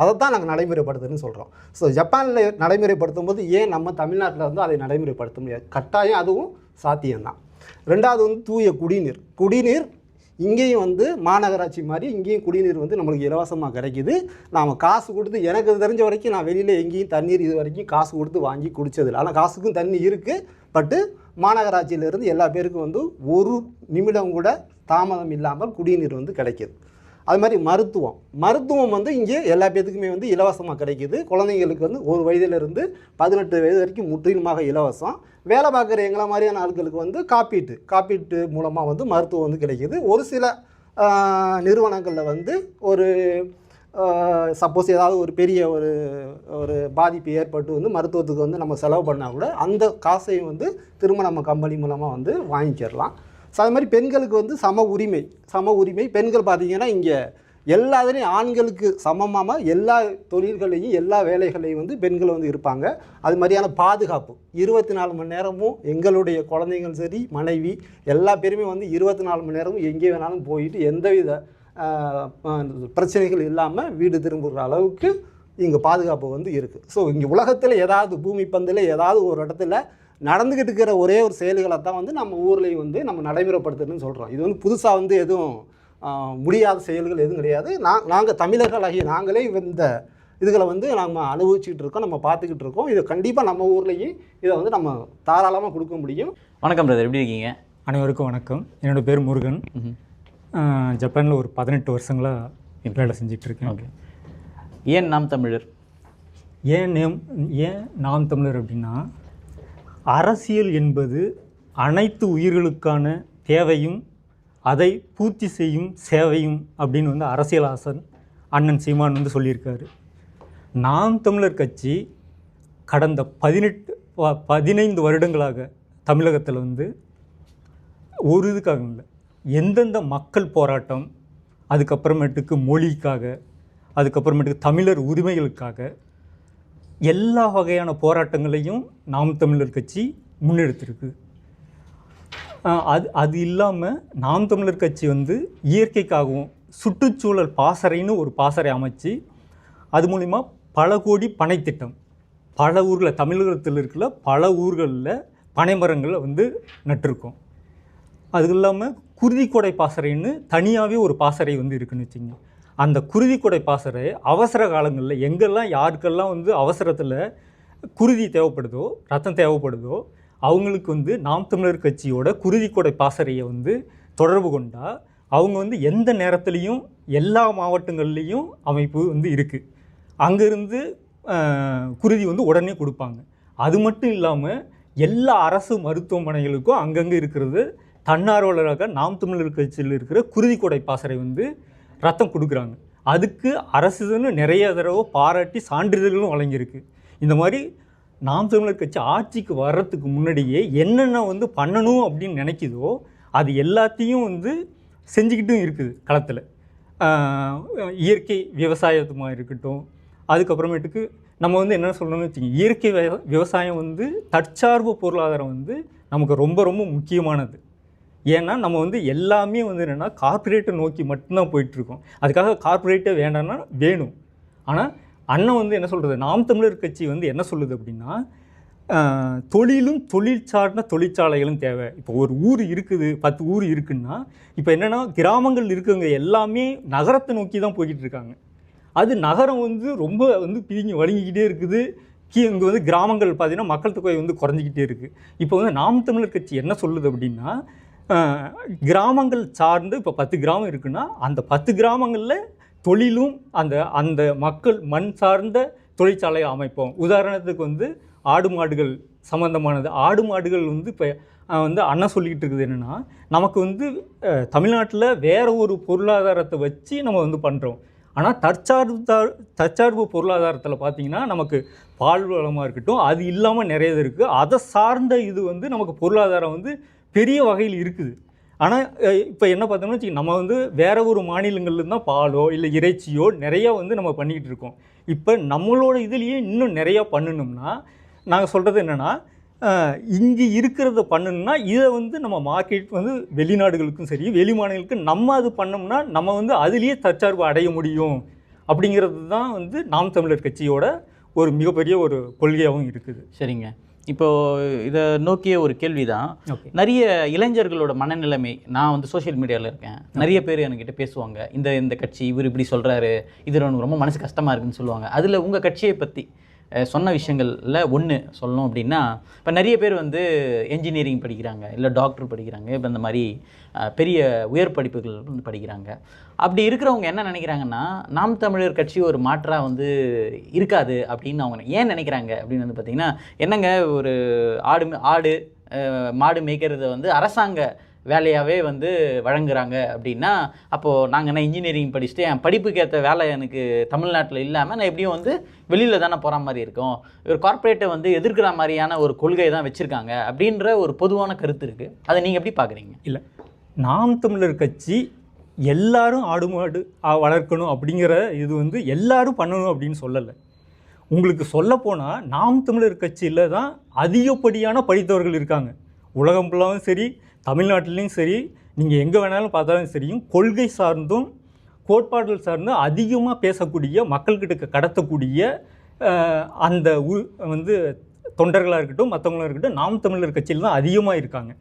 அதைத்தான் நாங்கள் நடைமுறைப்படுத்துன்னு சொல்கிறோம். ஸோ ஜப்பானில் நடைமுறைப்படுத்தும் போது ஏன் நம்ம தமிழ்நாட்டில் வந்து அதை நடைமுறைப்படுத்த முடியாது? கட்டாயம் அதுவும் சாத்தியம்தான். ரெண்டாவது வந்து தூய குடிநீர் இங்கேயும் வந்து மாநகராட்சி மாதிரி இங்கேயும் குடிநீர் வந்து நம்மளுக்கு இலவசமாக கிடைக்கிது. நாம் காசு கொடுத்து, எனக்கு தெரிஞ்ச வரைக்கும் நான் வெளியில் எங்கேயும் தண்ணீர் இது வரைக்கும் காசு கொடுத்து வாங்கி குடித்ததில்லை. ஆனால் காசுக்கும் தண்ணி இருக்குது. பட்டு மாநகராட்சியிலேருந்து எல்லா பேருக்கும் வந்து ஒரு நிமிடம் கூட தாமதம் இல்லாமல் குடிநீர் வந்து கிடைக்கிது. அது மாதிரி மருத்துவம் வந்து இங்கே எல்லா பேத்துக்குமே வந்து இலவசமாக கிடைக்கிது. குழந்தைங்களுக்கு வந்து 1 வயதிலிருந்து 18 வயது வரைக்கும் முற்றிலுமாக இலவசம். வேலை பார்க்குற எங்களை மாதிரியான ஆட்களுக்கு வந்து காப்பீட்டு மூலமாக வந்து மருத்துவம் வந்து கிடைக்கிது. ஒரு சில நிறுவனங்களில் வந்து ஒரு சப்போஸ் ஏதாவது ஒரு பெரிய ஒரு பாதிப்பு ஏற்பட்டு வந்து மருத்துவத்துக்கு வந்து நம்ம செலவு பண்ணால் கூட அந்த காசையும் வந்து திரும்ப நம்ம கம்பெனி மூலமாக வந்து வாங்கிக்கிறலாம். ஸோ அது மாதிரி பெண்களுக்கு வந்து சம உரிமை பெண்கள் பார்த்திங்கன்னா இங்கே எல்லாத்துலேயும் ஆண்களுக்கு சமமாக எல்லா தொழில்களையும் எல்லா வேலைகளையும் வந்து பெண்கள் வந்து இருப்பாங்க. அது மாதிரியான பாதுகாப்பு 24 மணி நேரமும் எங்களுடைய குழந்தைகள் சரி மனைவி எல்லா பேருமே வந்து 24 மணி நேரமும் எங்கே வேணாலும் போயிட்டு எந்தவித பிரச்சனைகள் இல்லாமல் வீடு திரும்புகிற அளவுக்கு இங்கே பாதுகாப்பு வந்து இருக்குது. ஸோ இங்கே உலகத்தில் ஏதாவது பூமி பந்தில் ஏதாவது ஒரு இடத்துல நடந்துக்கிட்டு இருக்கிற ஒரே ஒரு செயல்களை தான் வந்து நம்ம ஊர்லேயும் வந்து நம்ம நடைமுறைப்படுத்துறதுன்னு சொல்கிறோம். இது வந்து புதுசாக வந்து எதுவும் முடியாத செயல்கள் எதுவும் கிடையாது. நாங்கள் தமிழர்களாகிய நாங்களே இந்த இதுகளை வந்து நம்ம அனுபவிச்சுக்கிட்டு இருக்கோம், நம்ம பார்த்துக்கிட்டு இருக்கோம். இதை கண்டிப்பாக நம்ம ஊர்லேயும் இதை வந்து நம்ம தாராளமாக கொடுக்க முடியும். வணக்கம் பிரதர், எப்படி இருக்கீங்க? அனைவருக்கும் வணக்கம். என்னோடய பேர் முருகன். ஜப்பானில் ஒரு 18 வருஷங்களாக வேலை செஞ்சிட்ருக்கேன். ஓகே. ஏன் நாம் தமிழர்? ஏன் நாம் தமிழர் அப்படின்னா, அரசியல் என்பது அனைத்து உயிர்களுக்கான தேவையும் அதை பூர்த்தி செய்யும் சேவையும் அப்படின்னு வந்து அரசியல் ஆசன் அண்ணன் சீமான் வந்து சொல்லியிருக்காரு. நாம் தமிழர் கட்சி கடந்த 15 வருடங்களாக தமிழகத்தில் வந்து ஒரு இதுக்காக இல்லை, எந்தெந்த மக்கள் போராட்டம், அதுக்கப்புறமேட்டுக்கு மொழிக்காக, அதுக்கப்புறமேட்டுக்கு தமிழர் உரிமைகளுக்காக எல்லா வகையான போராட்டங்களையும் நாம் தமிழர் கட்சி முன்னெடுத்திருக்கு. அது இல்லாமல் நாம் தமிழர் கட்சி வந்து இயற்கைக்காகவும் சுற்றுச்சூழல் பாசறைன்னு ஒரு பாசறை அமைச்சு அது மூலிமா பல கோடி பனைத்திட்டம் பல ஊரில் தமிழகத்தில் இருக்கிற பல ஊர்களில் பனைமரங்களை வந்து நட்டிருக்கோம். அது இல்லாமல் குருதிக்கொடை பாசறைன்னு தனியாகவே ஒரு பாசறை வந்து இருக்குன்னு வச்சுங்க. அந்த குருதிக்கொடை பாசறை அவசர காலங்களில் எங்கெல்லாம் யாருக்கெல்லாம் வந்து அவசரத்தில் குருதி தேவைப்படுதோ, ரத்தம் தேவைப்படுதோ, அவங்களுக்கு வந்து நாம் தமிழர் கட்சியோட குருதிக்கொடை பாசறையை வந்து தொடர்பு கொண்டால் அவங்க வந்து எந்த நேரத்துலையும் எல்லா மாவட்டங்கள்லேயும் அமைப்பு வந்து இருக்குது. அங்கேருந்து குருதி வந்து உடனே கொடுப்பாங்க. அது மட்டும் இல்லாமல் எல்லா அரசு மருத்துவமனைகளுக்கும் அங்கங்கே இருக்கிறது தன்னார்வலராக நாம் தமிழர் கட்சியில் இருக்கிற குருதிக்கொடை பாசறை வந்து ரத்தம் கொடுக்குறாங்க. அதுக்கு அரசுன்னு நிறைய தடவை பாராட்டி சான்றிதழ்களும் வழங்கியிருக்கு. இந்த மாதிரி நாம் தமிழர் கட்சி ஆட்சிக்கு வர்றதுக்கு முன்னாடியே என்னென்ன வந்து பண்ணணும் அப்படின்னு நினைக்குதோ அது எல்லாத்தையும் வந்து செஞ்சுக்கிட்டும் இருக்குது களத்தில். இயற்கை விவசாயத்துமாக இருக்கட்டும், அதுக்கப்புறமேட்டுக்கு நம்ம வந்து என்ன சொல்லணும்னு வச்சுக்கோங்க, இயற்கை விவசாயம் வந்து தற்சார்பு பொருளாதாரம் வந்து நமக்கு ரொம்ப ரொம்ப முக்கியமானது. ஏன்னா நம்ம வந்து எல்லாமே வந்து என்னென்னா கார்ப்பரேட்டை நோக்கி மட்டும்தான் போயிட்டுருக்கோம். அதுக்காக கார்ப்பரேட்டே வேண்டாம்னா வேணும். ஆனால் அண்ணன் வந்து என்ன சொல்கிறது, நாம் தமிழர் கட்சி வந்து என்ன சொல்லுது அப்படின்னா, தொழிலும் தொழில் சார்ந்த தொழிற்சாலைகளும் தேவை. இப்போ ஒரு ஊர் இருக்குது, 10 ஊர் இருக்குன்னா, இப்போ என்னென்னா கிராமங்கள் இருக்குங்க எல்லாமே நகரத்தை நோக்கி தான் போய்கிட்டு இருக்காங்க. அது நகரம் வந்து ரொம்ப வந்து பிரிஞ்சு வழங்கிக்கிட்டே இருக்குது. இங்கே வந்து கிராமங்கள் பார்த்திங்கன்னா மக்கள் தொகை வந்து குறைஞ்சிக்கிட்டே இருக்குது. இப்போ வந்து நாம் தமிழர் கட்சி என்ன சொல்லுது அப்படின்னா, கிராமங்கள் சார்ந்து இப்போ 10 கிராமம் இருக்குன்னா அந்த 10 கிராமங்களில் தொழிலும் அந்த மக்கள் மண் சார்ந்த தொழிற்சாலையை அமைப்போம். உதாரணத்துக்கு வந்து ஆடு மாடுகள் சம்மந்தமானது. ஆடு மாடுகள் வந்து இப்போ வந்து அண்ணன் சொல்லிக்கிட்டு இருக்குது என்னென்னா, நமக்கு வந்து தமிழ்நாட்டில் வேறு ஒரு பொருளாதாரத்தை வச்சு நம்ம வந்து பண்ணுறோம். ஆனால் தற்சார்பு பொருளாதாரத்தில் பார்த்திங்கன்னா நமக்கு பால் வளமாக இருக்கட்டும், அது இல்லாமல் நிறைய இருக்குது. அதை சார்ந்த இது வந்து நமக்கு பொருளாதாரம் வந்து பெரிய வகையில் இருக்குது. ஆனால் இப்போ என்ன பார்த்தோம்னா வச்சுக்கோங்க, நம்ம வந்து வேறு ஒரு மாநிலங்கள்ல தான் பாலோ இல்லை இறைச்சியோ நிறையா வந்து நம்ம பண்ணிக்கிட்டு இருக்கோம். இப்போ நம்மளோட இதுலேயே இன்னும் நிறையா பண்ணணும்னா நாங்கள் சொல்கிறது என்னென்னா, இங்கே இருக்கிறத பண்ணணும்னா இதை வந்து நம்ம மார்க்கெட் வந்து வெளிநாடுகளுக்கும் சரி வெளி மாநிலங்களுக்கும் நம்ம அது பண்ணோம்னா நம்ம வந்து அதுலேயே தற்சார்பு அடைய முடியும். அப்படிங்கிறது தான் வந்து நாம் தமிழர் கட்சியோட ஒரு மிகப்பெரிய ஒரு கொள்கையாகவும் இருக்குது. சரிங்க. இப்போது இதை நோக்கிய ஒரு கேள்வி தான். ஓகே. நிறைய இளைஞர்களோட மனநிலைமை, நான் வந்து சோஷியல் மீடியாவில் இருக்கேன், நிறைய பேர் என்கிட்ட பேசுவாங்க, இந்த கட்சி இவர் இப்படி சொல்கிறாரு, இதில் எனக்கு ரொம்ப மனசு கஷ்டமாக இருக்குன்னு சொல்லுவாங்க. அதில் உங்கள் கட்சியை பற்றி சொன்ன விஷயங்களில் ஒன்று சொல்லணும் அப்படின்னா, இப்போ நிறைய பேர் வந்து என்ஜினியரிங் படிக்கிறாங்க, இல்லை டாக்டர் படிக்கிறாங்க, இப்போ இந்த மாதிரி பெரிய உயர் படிப்புகள் வந்து படிக்கிறாங்க. அப்படி இருக்கிறவங்க என்ன நினைக்கிறாங்கன்னா, நாம் தமிழர் கட்சி ஒரு மாற்றாக வந்து இருக்காது அப்படின்னு அவங்க ஏன் நினைக்கிறாங்க அப்படின்னு வந்து பார்த்திங்கன்னா, என்னங்க ஒரு ஆடு மாடு மேய்க்கிறத வந்து அரசாங்க வேலையாகவே வந்து வழங்குறாங்க அப்படின்னா, அப்போது நாங்கள் என்ன இன்ஜினியரிங் படிச்சுட்டு என் படிப்புக்கு ஏற்ற வேலை எனக்கு தமிழ்நாட்டில் இல்லாமல் நான் எப்படியும் வந்து வெளியில் தானே போகிற மாதிரி இருக்கும், ஒரு கார்ப்பரேட்டை வந்து எதிர்க்கிற மாதிரியான ஒரு கொள்கை தான் வச்சுருக்காங்க அப்படின்ற ஒரு பொதுவான கருத்து இருக்குது. அதை நீங்கள் எப்படி பார்க்குறீங்க? இல்லை, நாம் தமிழர் கட்சி எல்லாரும் ஆடு மாடு வளர்க்கணும் அப்படிங்கிற இது வந்து எல்லாரும் பண்ணணும் அப்படின்னு சொல்லலை. உங்களுக்கு சொல்லப்போனால் நாம் தமிழர் கட்சியில் தான் அதிகப்படியான படித்தவர்கள் இருக்காங்க. உலகம் ஃபுல்லாகவும் சரி, தமிழ்நாட்டிலையும் சரி, நீங்கள் எங்கே வேணாலும் பார்த்தாலும் சரியும், கொள்கை சார்ந்தும் கோட்பாடுகள் சார்ந்தும் அதிகமாக பேசக்கூடிய, மக்கள்கிட்ட கடத்தக்கூடிய அந்த வந்து தொண்டர்களாக இருக்கட்டும், மற்றவங்களாக இருக்கட்டும், நாம் தமிழர் கட்சியில் தான் அதிகமாக இருக்காங்க.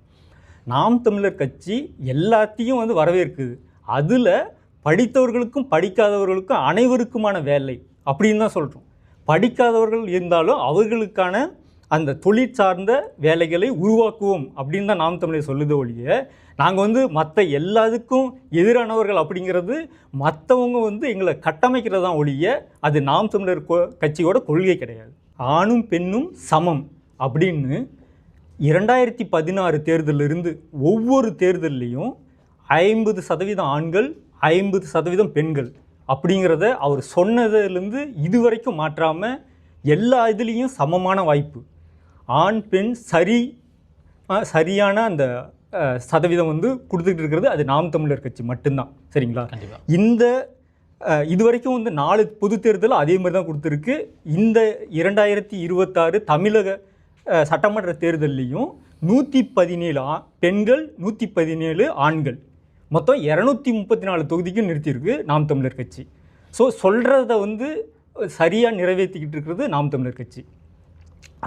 நாம் தமிழர் கட்சி எல்லாத்தையும் வந்து வரவேற்குது. அதில் படித்தவர்களுக்கும் படிக்காதவர்களுக்கும் அனைவருக்குமான வேலை அப்படின்னு தான் சொல்கிறோம். படிக்காதவர்கள் இருந்தாலும் அவர்களுக்கான அந்த தொழில் சார்ந்த வேலைகளை உருவாக்குவோம் அப்படின்னு தான் நாம் தமிழர் சொல்லுது ஒழிய, நாங்கள் வந்து மற்ற எல்லாத்துக்கும் எதிரானவர்கள் அப்படிங்கிறது மற்றவங்க வந்து எங்களை கட்டமைக்கிறது தான் ஒழிய, அது நாம் தமிழர் கட்சியோட கொள்கை கிடையாது. ஆணும் பெண்ணும் சமம் அப்படின்னு 2016 தேர்தலிருந்து ஒவ்வொரு தேர்தல்லையும் 50% ஆண்கள் 50% பெண்கள் அப்படிங்கிறத அவர் சொன்னதிலிருந்து இதுவரைக்கும் மாற்றாமல் எல்லா இதுலேயும் சமமான வாய்ப்பு, ஆண் பெண் சரியான அந்த சதவீதம் வந்து கொடுத்துக்கிட்டு இருக்கிறது அது நாம் தமிழர் கட்சி மட்டும்தான். சரிங்களா? இந்த இதுவரைக்கும் வந்து 4 பொது தேர்தல் அதே மாதிரி தான் கொடுத்துருக்கு. இந்த 2026 தமிழக சட்டமன்ற தேர்தல்லையும் 117 பெண்கள் 117 ஆண்கள், மொத்தம் 234 தொகுதிக்கும் நிறுத்தியிருக்கு நாம் தமிழர் கட்சி. ஸோ சொல்கிறத வந்து சரியாக நிறைவேற்றிக்கிட்டு இருக்கிறது நாம் தமிழர் கட்சி.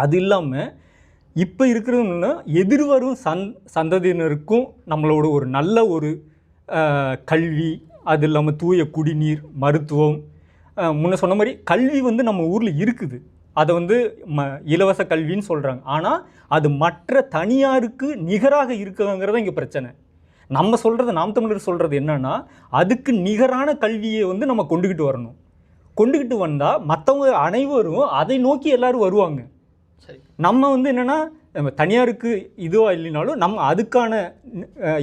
அது இல்லாமல் இப்போ இருக்கிறதுன்னா எதிர்வரும் சந்ததியினருக்கும் நம்மளோட ஒரு நல்ல ஒரு கல்வி, அது இல்லாமல் தூய குடிநீர், மருத்துவம், முன்ன சொன்ன மாதிரி கல்வி வந்து நம்ம ஊரில் இருக்குது. அதை வந்து இலவச கல்வின்னு சொல்கிறாங்க. ஆனால் அது மற்ற தனியாருக்கு நிகராக இருக்குங்கிறத இங்கே பிரச்சனை. நம்ம சொல்கிறது, நாம் தமிழர் சொல்கிறது என்னென்னா, அதுக்கு நிகரான கல்வியை வந்து நம்ம கொண்டுக்கிட்டு வரணும். கொண்டுக்கிட்டு வந்தால் மற்றவங்க அனைவரும் அதை நோக்கி எல்லோரும் வருவாங்க. சரி, நம்ம வந்து என்னென்னா, நம்ம தனியாருக்கு இதுவாக இல்லைனாலும் நம்ம அதுக்கான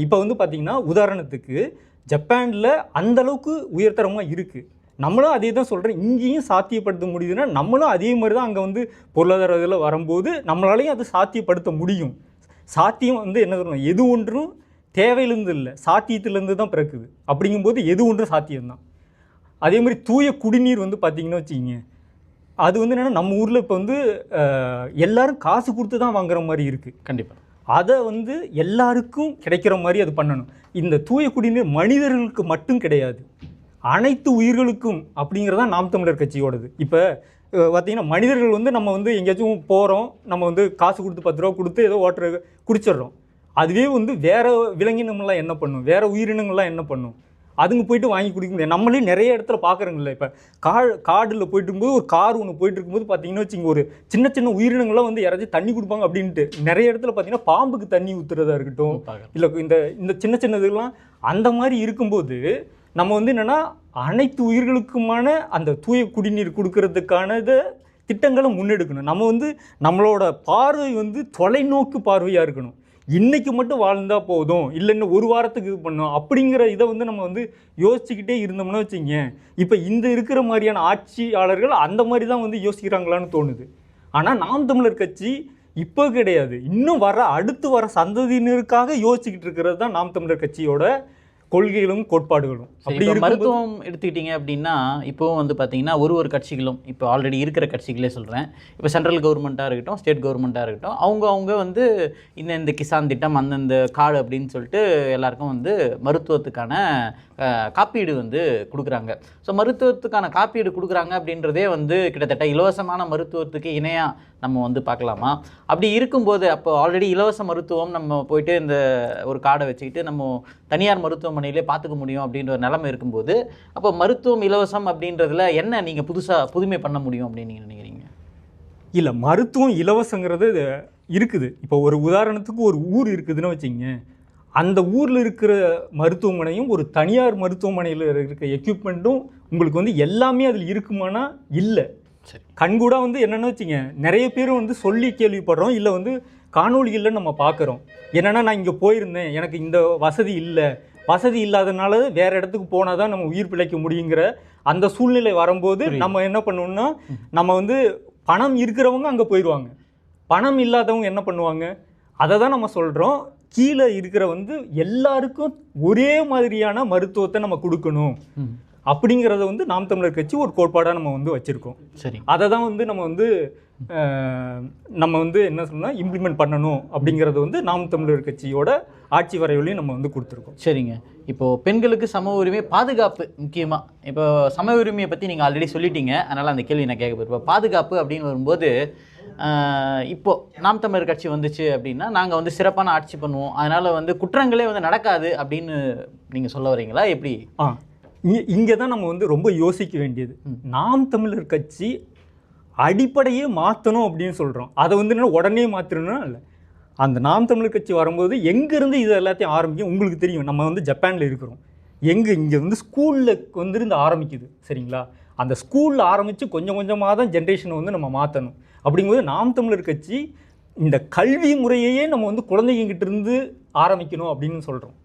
இப்போ வந்து பார்த்திங்கன்னா, உதாரணத்துக்கு ஜப்பானில் அந்தளவுக்கு உயர்தரமாக இருக்குது. நம்மளும் அதே தான் சொல்கிறேன், இங்கேயும் சாத்தியப்படுத்த முடியுதுன்னா நம்மளும் அதே மாதிரி தான் அங்கே வந்து பொருளாதார இதில் வரும்போது நம்மளாலையும் அதை சாத்தியப்படுத்த முடியும். சாத்தியம் வந்து என்ன சொல்லணும், எது ஒன்றும் தேவையிலேருந்து இல்லை, சாத்தியத்திலேருந்து தான் பிறக்குது. அப்படிங்கும்போது எது ஒன்றும் சாத்தியம்தான். அதே மாதிரி தூய குடிநீர் வந்து பார்த்திங்கன்னா வச்சுக்கிங்க, அது வந்து என்னென்னா நம்ம ஊரில் இப்போ வந்து எல்லோரும் காசு கொடுத்து தான் வாங்குற மாதிரி இருக்குது. கண்டிப்பாக அதை வந்து எல்லாருக்கும் கிடைக்கிற மாதிரி அது பண்ணணும். இந்த தூய குடிநீர் மனிதர்களுக்கு மட்டும் கிடையாது, அனைத்து உயிர்களுக்கும் அப்படிங்கிறதான் நாம் தமிழர் கட்சியோடது. இப்போ பார்த்திங்கன்னா மனிதர்கள் வந்து நம்ம வந்து எங்கேயாச்சும் போகிறோம், நம்ம வந்து காசு கொடுத்து 10 ரூபா கொடுத்து ஏதோ வாட்டர் குடிச்சிடுறோம். அதுவே வந்து வேறு விலங்கினங்கள்லாம் என்ன பண்ணும், வேறு உயிரினங்கள்லாம் என்ன பண்ணும், அதுங்க போய்ட்டு வாங்கி குடிக்க முடியாது. நம்மளே நிறைய இடத்துல பார்க்குறோங்கள. இப்போ காடில் போயிட்டு இருக்கும்போது ஒரு கார் ஒன்று போயிட்டு இருக்கும்போது பார்த்தீங்கன்னா வச்சுங்க, ஒரு சின்ன சின்ன உயிரினங்கள்லாம் வந்து யாராச்சும் தண்ணி கொடுப்பாங்க அப்படின்ட்டு நிறைய இடத்துல பார்த்தீங்கன்னா பாம்புக்கு தண்ணி ஊற்றுறதா இருக்கட்டும், இல்லை இந்த சின்ன சின்ன இதெல்லாம் அந்த மாதிரி இருக்கும்போது நம்ம வந்து என்னென்னா அனைத்து உயிர்களுக்குமான அந்த தூய குடிநீர் கொடுக்கறதுக்கான திட்டங்களை முன்னெடுக்கணும். நம்ம வந்து நம்மளோட பார்வை வந்து தொலைநோக்கு பார்வையாக இருக்கணும். இன்றைக்கி மட்டும் வாழ்ந்தால் போதும், இல்லை இன்னும் ஒரு வாரத்துக்கு இது பண்ணோம் அப்படிங்கிற இதை வந்து நம்ம வந்து யோசிச்சுக்கிட்டே இருந்தோம்னா வச்சுங்க, இப்போ இந்த இருக்கிற மாதிரியான ஆட்சியாளர்கள் அந்த மாதிரி தான் வந்து யோசிக்கிறாங்களான்னு தோணுது. ஆனால் நாம் தமிழர் கட்சி இப்போ கிடையாது, இன்னும் அடுத்து வர சந்ததியினருக்காக யோசிச்சுக்கிட்டு இருக்கிறது தான் நாம் தமிழர் கட்சியோட கொள்கைகளும் கோட்பாடுகளும். சரி, அப்படி இப்போ இருக்கும்போது மருத்துவம் எடுத்துக்கிட்டீங்க அப்படின்னா இப்போ வந்து பார்த்தீங்கன்னா ஒரு கட்சிகளும் இப்போ ஆல்ரெடி இருக்கிற கட்சிகளே சொல்கிறேன், இப்போ சென்ட்ரல் கவர்மெண்ட்டாக இருக்கட்டும், ஸ்டேட் கவர்மெண்ட்டாக இருக்கட்டும், அவங்க வந்து இந்த கிசான் திட்டம் அந்தந்த கார்டு அப்படின்னு சொல்லிட்டு எல்லாருக்கும் வந்து மருத்துவத்துக்கான காப்பீடு வந்து கொடுக்குறாங்க. ஸோ மருத்துவத்துக்கான காப்பீடு கொடுக்குறாங்க அப்படின்றதே வந்து கிட்டத்தட்ட இலவசமான மருத்துவத்துக்கு இணையாக நம்ம வந்து பார்க்கலாமா? அப்படி இருக்கும்போது அப்போ ஆல்ரெடி இலவச மருத்துவம் நம்ம போயிட்டு இந்த ஒரு கார்டை வச்சுக்கிட்டு நம்ம தனியார் மருத்துவமனையிலே பார்த்துக்க முடியும் அப்படின்ற ஒரு நிலைமை இருக்கும்போது, அப்போ மருத்துவம் இலவசம் அப்படின்றதுல என்ன நீங்கள் புதுமை பண்ண முடியும் அப்படின்னு நீங்கள் நினைக்கிறீங்க? இல்லை, மருத்துவம் இலவசங்கிறது இருக்குது. இப்போ ஒரு உதாரணத்துக்கு ஒரு ஊர் இருக்குதுன்னு வச்சுங்க, அந்த ஊரில் இருக்கிற மருத்துவமனையும் ஒரு தனியார் மருத்துவமனையில் இருக்கிற எக்யூப்மெண்ட்டும் உங்களுக்கு வந்து எல்லாமே அதில் இருக்குமானா இல்லை. சரி, கண்கூடா வந்து என்னென்னு வச்சுங்க, நிறைய பேர் வந்து சொல்லி கேள்விப்படுறோம், இல்லை வந்து காணொலிகளில் நம்ம பார்க்குறோம். என்னென்னா, நான் இங்கே போயிருந்தேன், எனக்கு இந்த வசதி இல்லை, வசதி இல்லாதனால வேறு இடத்துக்கு போனால் தான் நம்ம உயிர் பிழைக்க முடியுங்கிற அந்த சூழ்நிலை வரும்போது நம்ம என்ன பண்ணுவோம்னா, நம்ம வந்து பணம் இருக்கிறவங்க அங்கே போயிடுவாங்க, பணம் இல்லாதவங்க என்ன பண்ணுவாங்க, அதை தான் நம்ம சொல்கிறோம். கீழே இருக்கிற வந்து எல்லாருக்கும் ஒரே மாதிரியான மருத்துவத்தை நம்ம கொடுக்கணும் அப்படிங்கிறத வந்து நாம் தமிழர் கட்சி ஒரு கோட்பாடாக நம்ம வந்து வச்சுருக்கோம். சரி, அதை தான் வந்து நம்ம வந்து என்ன சொல்லணும், இம்ப்ளிமெண்ட் பண்ணணும் அப்படிங்கிறது வந்து நாம் தமிழர் கட்சியோட ஆட்சி வரைவிலையும் நம்ம வந்து கொடுத்துருக்கோம். சரிங்க. இப்போது பெண்களுக்கு சம உரிமை பாதுகாப்பு முக்கியமாக, இப்போ சம உரிமையை பற்றி நீங்கள் ஆல்ரெடி சொல்லிட்டீங்க, அதனால் அந்த கேள்வி நான் கேட்க போயிருப்பேன். பாதுகாப்பு அப்படின்னு வரும்போது இப்போது நாம் தமிழர் கட்சி வந்துச்சு அப்படின்னா நாங்கள் வந்து சிறப்பான ஆட்சி பண்ணுவோம், அதனால் வந்து குற்றங்களே வந்து நடக்காது அப்படின்னு நீங்கள் சொல்ல வரீங்களா? எப்படி? இங்கே தான் நம்ம வந்து ரொம்ப யோசிக்க வேண்டியது. நாம் தமிழர் கட்சி அடிப்படையே மாற்றணும் அப்படின்னு சொல்கிறோம். அதை வந்து என்ன உடனே மாற்றணும்னா இல்லை. அந்த நாம் தமிழர் கட்சி வரும்போது எங்கேருந்து இது எல்லாத்தையும் ஆரம்பிக்கும் உங்களுக்கு தெரியும். நம்ம வந்து ஜப்பானில் இருக்கிறோம், இங்கே வந்து ஸ்கூலில் வந்து ஆரம்பிக்குது. சரிங்களா? அந்த ஸ்கூலில் ஆரம்பித்து கொஞ்சம் கொஞ்சமாக தான் ஜென்ரேஷனை வந்து நம்ம மாற்றணும். அப்படிங்கும்போது நாம் தமிழர் கட்சி இந்த கல்வி முறையையே நம்ம வந்து குழந்தைங்கிட்ட இருந்து ஆரம்பிக்கணும் அப்படின்னு சொல்கிறோம்.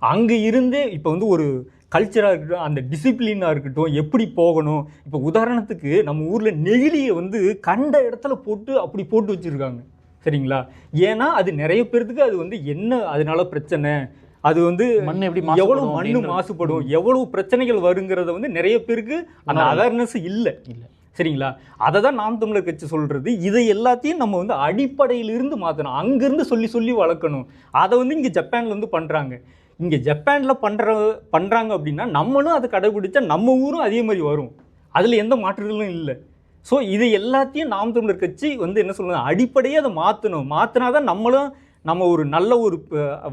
அங்கே இருந்தே இப்போ வந்து ஒரு கல்ச்சராக இருக்கட்டும், அந்த டிசிப்ளினாக இருக்கட்டும், எப்படி போகணும். இப்போ உதாரணத்துக்கு நம்ம ஊரில் நெகிழியை வந்து கண்ட இடத்துல போட்டு அப்படி போட்டு வச்சுருக்காங்க. சரிங்களா? ஏன்னா அது நிறைய பேர்த்துக்கு அது வந்து என்ன அதனால பிரச்சனை, அது வந்து எவ்வளோ மண்ணு மாசுபடும், எவ்வளோ பிரச்சனைகள் வருங்கிறத வந்து நிறைய பேருக்கு அந்த அவேர்னஸ் இல்லை. சரிங்களா? அதை தான் நாம் தமிழர் கட்சி சொல்கிறது. இதை எல்லாத்தையும் நம்ம வந்து அடிப்படையிலிருந்து மாற்றணும், அங்கேருந்து சொல்லி வளர்க்கணும். அதை வந்து இங்கே ஜப்பானில் வந்து பண்ணுறாங்க. இங்கே ஜப்பானில் பண்ணுறாங்க அப்படின்னா நம்மளும் அதை கடைபிடிச்சா நம்ம ஊரும் அதே மாதிரி வரும், அதில் எந்த மாற்றுதலும் இல்லை. ஸோ இதை எல்லாத்தையும் நாம் தமிழர் கட்சி வந்து என்ன சொல்கிறது, அடிப்படையே அதை மாற்றணும். மாற்றினா தான் நம்ம ஒரு நல்ல ஒரு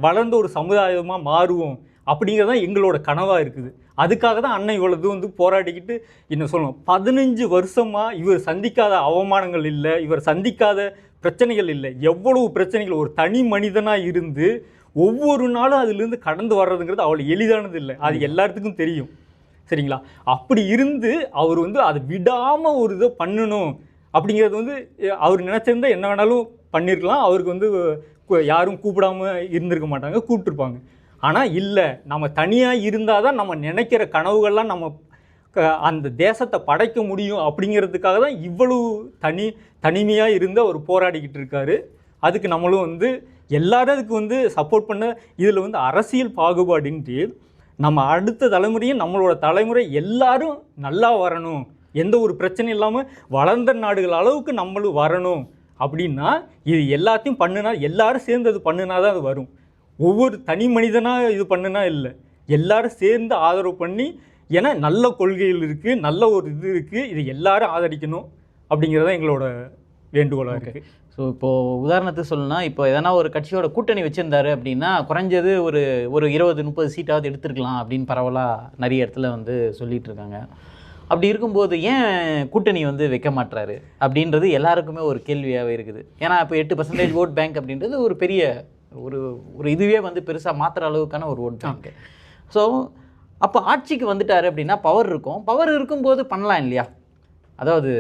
வளர்ந்த ஒரு சமுதாயமாக மாறுவோம் அப்படிங்கிறதான் எங்களோட கனவாக இருக்குது. அதுக்காக தான் அண்ணன் இவ்வளவு வந்து போராடிக்கிட்டு என்ன சொல்லணும், 15 வருஷமாக இவர் சந்திக்காத அவமானங்கள் இல்லை, இவர் சந்திக்காத பிரச்சனைகள் இல்லை. எவ்வளவு பிரச்சனைகள், ஒரு தனி மனிதனாக இருந்து ஒவ்வொரு நாளும் அதிலிருந்து கடந்து வர்றதுங்கிறது அவ்வளோ எளிதானது இல்லை, அது எல்லாத்துக்கும் தெரியும். சரிங்களா? அப்படி இருந்து அவர் வந்து அதை விடாமல் ஒரு இதை பண்ணணும் அப்படிங்கிறது வந்து அவர் நினச்சிருந்தா என்ன வேணாலும் பண்ணியிருக்கலாம். அவருக்கு வந்து யாரும் கூப்பிடாம இருந்திருக்க மாட்டாங்க, கூப்பிட்டுருப்பாங்க. ஆனால் இல்லை, நம்ம தனியாக இருந்தால் தான் நம்ம நினைக்கிற கனவுகள்லாம் நம்ம அந்த தேசத்தை படைக்க முடியும் அப்படிங்கிறதுக்காக தான் இவ்வளவு தனிமையாக இருந்து அவர் போராடிக்கிட்டு இருக்காரு. அதுக்கு நம்மளும் வந்து எல்லாரும் அதுக்கு வந்து சப்போர்ட் பண்ண. இதில் வந்து அரசியல் பாகுபாடின்றி நம்ம அடுத்த தலைமுறையும் நம்மளோட தலைமுறை எல்லாரும் நல்லா வரணும், எந்த ஒரு பிரச்சனையும் இல்லாமல் வளர்ந்த நாடுகள் அளவுக்கு நம்மளும் வரணும் அப்படின்னா இது எல்லாத்தையும் பண்ணுனா, எல்லாரும் சேர்ந்து அது பண்ணுனா தான் அது வரும். ஒவ்வொரு தனி மனிதனாக இது பண்ணுனா இல்லை, எல்லாரும் சேர்ந்து ஆதரவு பண்ணி, ஏன்னா நல்ல கொள்கைகள் இருக்குது, நல்ல ஒரு இது இருக்குது, இது எல்லாரும் ஆதரிக்கணும் அப்படிங்கிறதான் எங்களோட வேண்டுகோளாக இருக்குது. ஸோ இப்போது உதாரணத்துக்கு சொல்லணும்னா, இப்போ எதனா ஒரு கட்சியோட கூட்டணி வச்சுருந்தாரு அப்படின்னா குறைஞ்சது ஒரு 20-30 சீட்டாவது எடுத்துருக்கலாம் அப்படின்னு பரவலாக நிறைய இடத்துல வந்து சொல்லிகிட்டு இருக்காங்க. அப்படி இருக்கும்போது ஏன் கூட்டணி வந்து வைக்க மாட்டுறாரு அப்படின்றது எல்லாருக்குமே ஒரு கேள்வியாகவே இருக்குது. ஏன்னா இப்போ 8% ஓட் பேங்க் அப்படின்றது ஒரு பெரிய ஒரு இதுவே வந்து பெருசாக மாற்றுற அளவுக்கான ஒரு ஓட் பேங்க். ஸோ அப்போ ஆட்சிக்கு வந்துட்டார் அப்படின்னா பவர் இருக்கும், பவர் இருக்கும்போது பண்ணலாம் இல்லையா? அதாவது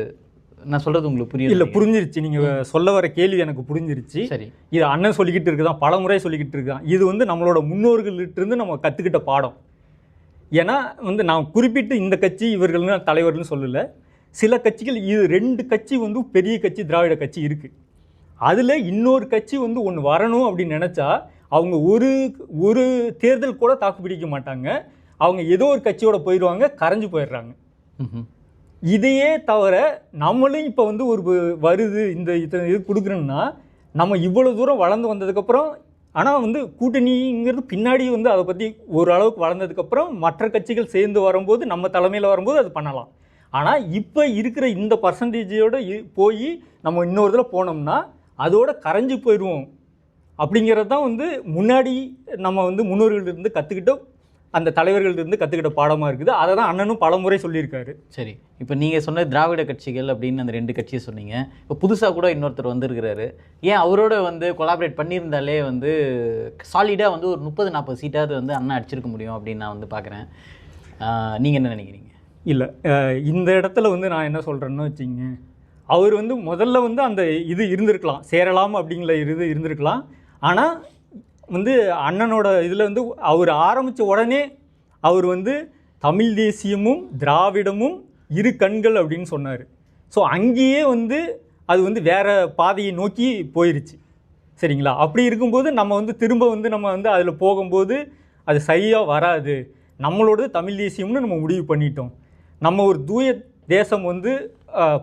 நான் சொல்கிறது உங்களுக்கு புரியுது? இல்லை, புரிஞ்சிருச்சு. நீங்கள் சொல்ல வர கேள்வி எனக்கு புரிஞ்சிருச்சு. சரி, இது அண்ணன் சொல்லிக்கிட்டு இருக்குதான், பல முறை சொல்லிக்கிட்டு இருக்கான். இது வந்து நம்மளோட முன்னோர்கள்கிட்டருந்து நம்ம கற்றுக்கிட்ட பாடம். ஏன்னா வந்து நான் குறிப்பிட்டு இந்த கட்சி இவர்கள்னு தலைவர்னு சொல்லலை, சில கட்சிகள், இது 2 கட்சி வந்து பெரிய கட்சி திராவிட கட்சி இருக்குது, அதில் இன்னொரு கட்சி வந்து ஒன்று வரணும் அப்படின்னு நினச்சா அவங்க ஒரு தேர்தல் கூட தாக்கு பிடிக்க மாட்டாங்க. அவங்க ஏதோ ஒரு கட்சியோட போயிடுவாங்க, கரைஞ்சு போயிடுறாங்க. இதையே தவிர நம்மளும் இப்போ வந்து ஒரு வருது இந்த இது கொடுக்குறோன்னா நம்ம இவ்வளோ தூரம் வளர்ந்து வந்ததுக்கப்புறம், ஆனால் வந்து கூட்டணிங்கிறது பின்னாடி வந்து அதை பற்றி ஓரளவுக்கு வளர்ந்ததுக்கப்புறம் மற்ற கட்சிகள் சேர்ந்து வரும்போது நம்ம தலைமையில் வரும்போது அது பண்ணலாம். ஆனால் இப்போ இருக்கிற இந்த பர்சன்டேஜோடு போய் நம்ம இன்னொரு இதில் போனோம்னா அதோட கரைஞ்சி போயிடுவோம். அப்படிங்கிறது தான் வந்து முன்னாடி நம்ம வந்து முன்னோர்கள்லேருந்து கற்றுக்கிட்டோம், அந்த தலைவர்கள்லேருந்து கற்றுக்கிட்ட பாடமாக இருக்குது. அதை தான் அண்ணனும் பல முறை சொல்லியிருக்காரு. சரி, இப்போ நீங்கள் சொன்ன திராவிட கட்சிகள் அப்படின்னு அந்த 2 கட்சியை சொன்னீங்க. இப்போ புதுசாக கூட இன்னொருத்தர் வந்திருக்கிறாரு. ஏன் அவரோட வந்து கொலாபரேட் பண்ணியிருந்தாலே வந்து சாலிடாக வந்து ஒரு 30-40 சீட்டாவது வந்து அண்ணன் அடிச்சிருக்க முடியும் அப்படின்னு நான் வந்து பார்க்குறேன். நீங்கள் என்ன நினைக்கிறீங்க? இல்லை, இந்த இடத்துல வந்து நான் என்ன சொல்கிறேன்னு வச்சுங்க, அவர் வந்து முதல்ல வந்து அந்த இது இருந்திருக்கலாம், சேரலாம் அப்படிங்கிற இது இருந்திருக்கலாம். ஆனால் வந்து அண்ணனோட இதில் வந்து அவர் ஆரம்பித்த உடனே அவர் வந்து தமிழ் தேசியமும் திராவிடமும் இரு கண்கள் அப்படின்னு சொன்னார். ஸோ அங்கேயே வந்து அது வந்து வேறு பாதையை நோக்கி போயிருச்சு. சரிங்களா? அப்படி இருக்கும்போது நம்ம வந்து திரும்ப வந்து நம்ம வந்து அதில் போகும்போது அது சரியாக வராது. நம்மளோட தமிழ் தேசியம்னு நம்ம முடிவு பண்ணிட்டோம். நம்ம ஒரு தூய தேசம் வந்து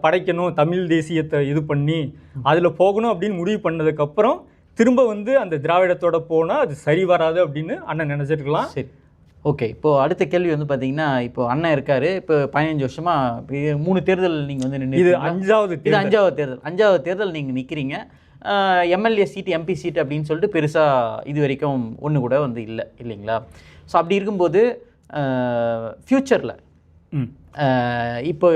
படைக்கணும், தமிழ் தேசியத்தை இது பண்ணி அதில் போகணும் அப்படின்னு முடிவு பண்ணதுக்கப்புறம் திரும்ப வந்து அந்த திராவிடத்தோட போனால் அது சரி வராது அப்படின்னு அண்ணன் நினச்சிருக்கலாம். சரி, ஓகே. இப்போது அடுத்த கேள்வி வந்து பார்த்தீங்கன்னா, இப்போ அண்ணன் இருக்கார், இப்போ 15 வருஷமாக 3 தேர்தல் நீங்கள் வந்து நின்று, இது 5வது தேர்தல். 5வது தேர்தல் நீங்கள் நிற்கிறீங்க. எம்எல்ஏ சீட்டு, எம்பி சீட்டு அப்படின்னு சொல்லிட்டு பெருசாக இது வரைக்கும் ஒன்று கூட வந்து இல்லைங்களா? ஸோ அப்படி இருக்கும்போது ஃப்யூச்சரில் இப்போ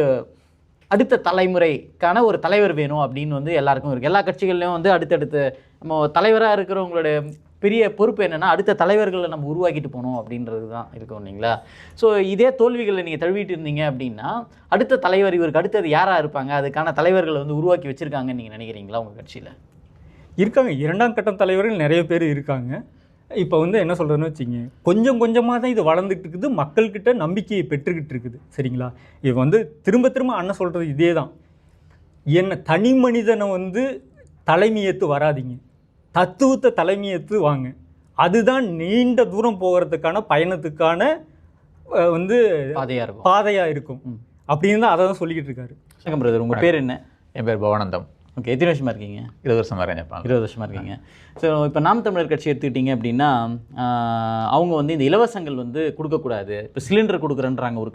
அடுத்த தலைமுறைக்கான ஒரு தலைவர் வேணும் அப்படின்னு வந்து எல்லாருக்கும் இருக்குது. எல்லா கட்சிகள்லையும் வந்து அடுத்தடுத்து நம்ம தலைவராக இருக்கிறவங்களுடைய பெரிய பொறுப்பு என்னென்னா அடுத்த தலைவர்களை நம்ம உருவாக்கிட்டு போகணும் அப்படின்றது தான் இருக்கும் இல்லைங்களா? ஸோ இதே தோல்விகளை நீங்கள் தழுவிட்டு இருந்தீங்க அப்படின்னா அடுத்த தலைவர் இவருக்கு அடுத்தது யாராக இருப்பாங்க, அதுக்கான தலைவர்களை வந்து உருவாக்கி வச்சுருக்காங்கன்னு நீங்கள் நினைக்கிறீங்களா? உங்கள் கட்சியில் இருக்காங்க, 2ஆம் கட்ட தலைவர்கள் நிறைய பேர் இருக்காங்க. இப்போ வந்து என்ன சொல்கிறதுன்னு வச்சுங்க, கொஞ்சம் கொஞ்சமாக தான் இது வளர்ந்துட்டு இருக்குது, மக்கள்கிட்ட நம்பிக்கையை பெற்றுக்கிட்டு இருக்குது. சரிங்களா? இது வந்து திரும்ப திரும்ப அண்ணன் சொல்கிறது இதே தான். என்ன தனி மனிதனை வந்து தலைமையேற்று வராதிங்க, தத்துவத்தை தலைமையேற்று வாங்க. அதுதான் நீண்ட தூரம் போகிறதுக்கான பயணத்துக்கான வந்து பாதையாக இருக்கும் அப்படின்னு தான் அதை தான் சொல்லிக்கிட்டு இருக்காரு. பிரதர், உங்கள் பேர் என்ன? என் பேர் பவானந்தம். ஓகே, எத்தனை வருஷமாக இருக்கீங்க? 20 வருஷமாக இருக்கேன். 20 வருஷமாக இருக்கீங்க. ஸோ இப்போ நாம் தமிழர் கட்சி எடுத்துக்கிட்டிங்க அப்படின்னா அவங்க வந்து இந்த இலவசங்கள் வந்து கொடுக்கக்கூடாது. இப்போ சிலிண்டர் கொடுக்குறேன்றாங்க ஒரு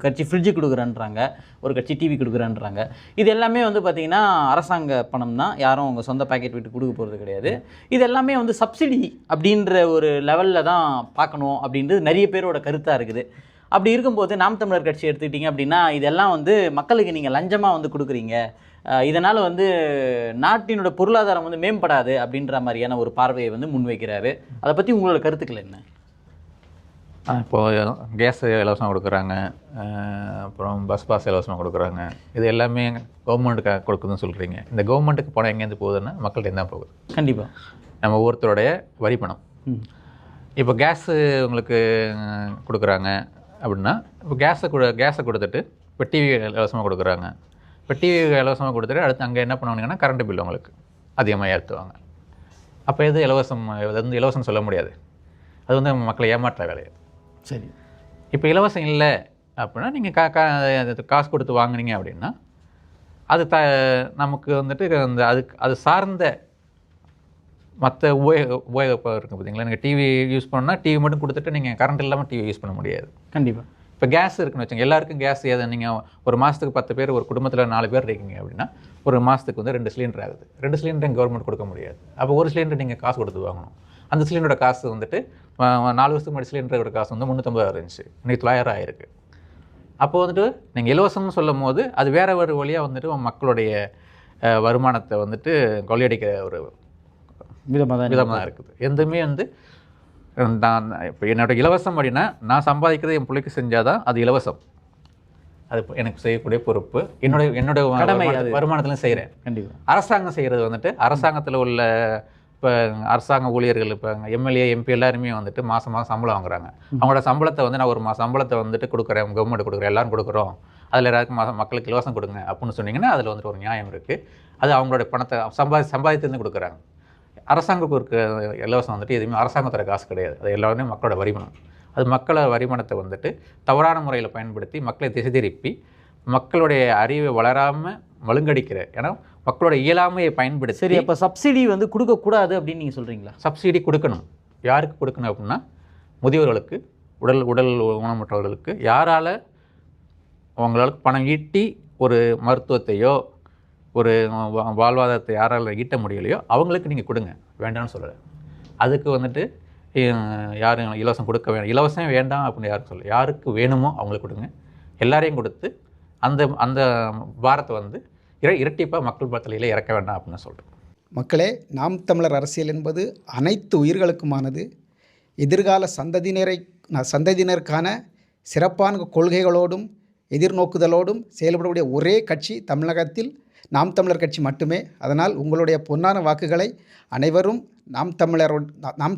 கட்சி ஃப்ரிட்ஜு கொடுக்குறேன்றாங்க, ஒரு கட்சி டிவி கொடுக்குறேன்றாங்க. இது எல்லாமே வந்து பார்த்திங்கன்னா அரசாங்க பணம் தான், யாரும் அவங்க சொந்த பேக்கெட் விட்டு கொடுக்க போகிறது கிடையாது. இது எல்லாமே வந்து சப்சிடி அப்படின்ற ஒரு லெவலில் தான் பார்க்கணும் அப்படின்றது நிறைய பேரோட கருத்தாக இருக்குது. அப்படி இருக்கும்போது நாம் தமிழர் கட்சி எடுத்துக்கிட்டிங்க அப்படின்னா இதெல்லாம் வந்து மக்களுக்கு நீங்கள் லஞ்சமாக வந்து கொடுக்குறீங்க, இதனால் வந்து நாட்டினோட பொருளாதாரம் வந்து மேம்படாது அப்படின்ற மாதிரியான ஒரு பார்வையை வந்து முன்வைக்கிறாரு. அதை பற்றி உங்களோட கருத்துக்கள் என்ன? இப்போது கேஸ் இலவசமாக கொடுக்குறாங்க, அப்புறம் பஸ் பாஸ் இலவசமாக கொடுக்குறாங்க. இது எல்லாமே கவர்மெண்ட்டுக்கு கொடுக்குதுன்னு சொல்கிறீங்க. இந்த கவர்மெண்ட்டுக்கு பணம் எங்கேருந்து போகுதுன்னா மக்கள்கிட்ட தான் போகுது. கண்டிப்பாக நம்ம ஒவ்வொருத்தருடைய வரி பணம். இப்போ கேஸு உங்களுக்கு கொடுக்குறாங்க அப்படின்னா, இப்போ கேஸை கொடுத்துட்டு இப்போ டிவி இலவசமாக கொடுக்குறாங்க. இப்போ டிவி இலவசமாக கொடுத்துட்டு அடுத்து அங்கே என்ன பண்ணுவாங்கன்னா கரண்ட் பில் உங்களுக்கு அதிகமாக ஏற்றுவாங்க. அப்போ எது இலவசம், அது வந்து இலவசம் சொல்ல முடியாது, அது வந்து மக்களை ஏமாற்ற வேலையை. சரி, இப்போ இலவசம் இல்லை அப்படின்னா நீங்கள் காசு கொடுத்து வாங்கினீங்க அப்படின்னா அது நமக்கு வந்துட்டு அந்த அது சார்ந்த மற்ற உபயோகம் இருக்குது. பார்த்தீங்களா, நீங்கள் டிவி யூஸ் பண்ணால் டிவி மட்டும் கொடுத்துட்டு நீங்கள் கரண்ட் இல்லாமல் டிவி யூஸ் பண்ண முடியாது. கண்டிப்பாக. இப்போ கேஸ் இருக்குன்னு வச்சுங்க, எல்லாருக்கும் கேஸ் எதை நீங்கள் ஒரு மாதத்துக்கு 10 பேர், ஒரு குடும்பத்தில் 4 பேர் இருக்கீங்க அப்படின்னா ஒரு மாதத்துக்கு வந்து 2 சிலிண்டர் ஆகுது. 2 சிலிண்டர் கவர்மெண்ட் கொடுக்க முடியாது. அப்போ ஒரு சிலிண்டர் நீங்கள் காசு கொடுத்து வாங்கணும். அந்த சிலிண்டரோட காசு வந்துட்டு 4 வருஷத்துக்கு முன்னாடி சிலிண்டரோட காசு வந்து 350 இருந்துச்சு, இன்றைக்கி 900 ஆயிருக்கு. அப்போ வந்துட்டு நீங்கள் இலவசம்னு சொல்லும் போது அது வேறு ஒரு வழியாக வந்துட்டு மக்களுடைய வருமானத்தை வந்துட்டு கொள்ளையடிக்கிற ஒரு விதமாக இருக்குது. எதுவுமே வந்து நான் இப்போ என்னோட இலவசம் அப்படின்னா நான் சம்பாதிக்கிறது என் பிள்ளைக்கு செஞ்சால் தான் அது இலவசம். அது எனக்கு செய்யக்கூடிய பொறுப்பு, என்னோட வருமானத்துலையும் செய்கிறேன். கண்டிப்பாக. அரசாங்கம் செய்கிறது வந்துட்டு அரசாங்கத்தில் உள்ள இப்போ அரசாங்க ஊழியர்கள், இப்போ எம்எல்ஏ எம்பி எல்லாருமே வந்துட்டு மாதம் சம்பளம் வாங்குறாங்க. அவங்களோட சம்பளத்தை வந்து நான் ஒரு சம்பளத்தை வந்துட்டு கொடுக்குறேன், கவர்மெண்ட் கொடுக்குறேன், எல்லோரும் கொடுக்குறோம், அதில் எல்லாருக்கும் மக்களுக்கு இலவசம் கொடுங்க அப்படின்னு சொன்னீங்கன்னா அதில் வந்துட்டு ஒரு நியாயம் இருக்குது. அது அவங்களோட பணத்தை சம்பாதித்துலேருந்து கொடுக்குறாங்க. அரசாங்க கொடுக்க இலவசம் வந்துட்டு எதுவுமே அரசாங்கத்தோட காசு கிடையாது, அது எல்லாமே மக்களோட வரிமணம். அது மக்களோட வரிமணத்தை வந்துட்டு தவறான முறையில் பயன்படுத்தி மக்களை திசை திருப்பி மக்களுடைய அறிவை வளராமல் மழுங்கடிக்கிற, ஏன்னா மக்களோட இயலாமையை பயன்படுத்தி. சரி, அப்போ சப்சிடி வந்து கொடுக்கக்கூடாது அப்படின்னு நீங்கள் சொல்கிறீங்களா? சப்சிடி கொடுக்கணும். யாருக்கு கொடுக்கணும் அப்படின்னா முதியோர்களுக்கு, உடல் ஊனமுற்றவர்களுக்கு, யாரால் அவங்களால பணம் ஈட்டி ஒரு மருத்துவத்தையோ ஒரு வாழ்வாதாரத்தை யாரால் ஈட்ட முடியலையோ அவங்களுக்கு நீங்கள் கொடுங்க, வேண்டாம்னு சொல்லலை. அதுக்கு வந்துட்டு யாரும் இலவசம் கொடுக்க வேண்டாம், இலவசம் வேண்டாம் அப்படின்னு யாரும் சொல்லலை. யாருக்கு வேணுமோ அவங்களுக்கு கொடுங்க, எல்லாரையும் கொடுத்து அந்த அந்த பாரத்தை வந்து இரட்டிப்பாக மக்கள் பத்தியில இறக்க வேண்டாம் அப்படின்னு சொல்கிறேன். மக்களே, நாம் தமிழர் அரசியல் என்பது அனைத்து உயிர்களுக்குமானது. எதிர்கால சந்ததியினருக்கான சிறப்பான கொள்கைகளோடும் எதிர்நோக்குதலோடும் செயல்படக்கூடிய ஒரே கட்சி தமிழகத்தில் நாம் தமிழர் கட்சி மட்டுமே. அதனால் உங்களுடைய பொன்னான வாக்குகளை அனைவரும் நாம்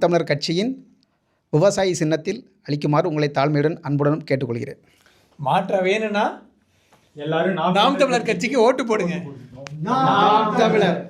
தமிழர் கட்சியின் விவசாயி சின்னத்தில் அளிக்குமாறு உங்களை தாழ்மையுடன் அன்புடனும் கேட்டுக்கொள்கிறேன். மாற்ற வேணும்னா எல்லாரும் நாம் தமிழர் கட்சிக்கு ஓட்டு போடுங்க. நாம் தமிழர்.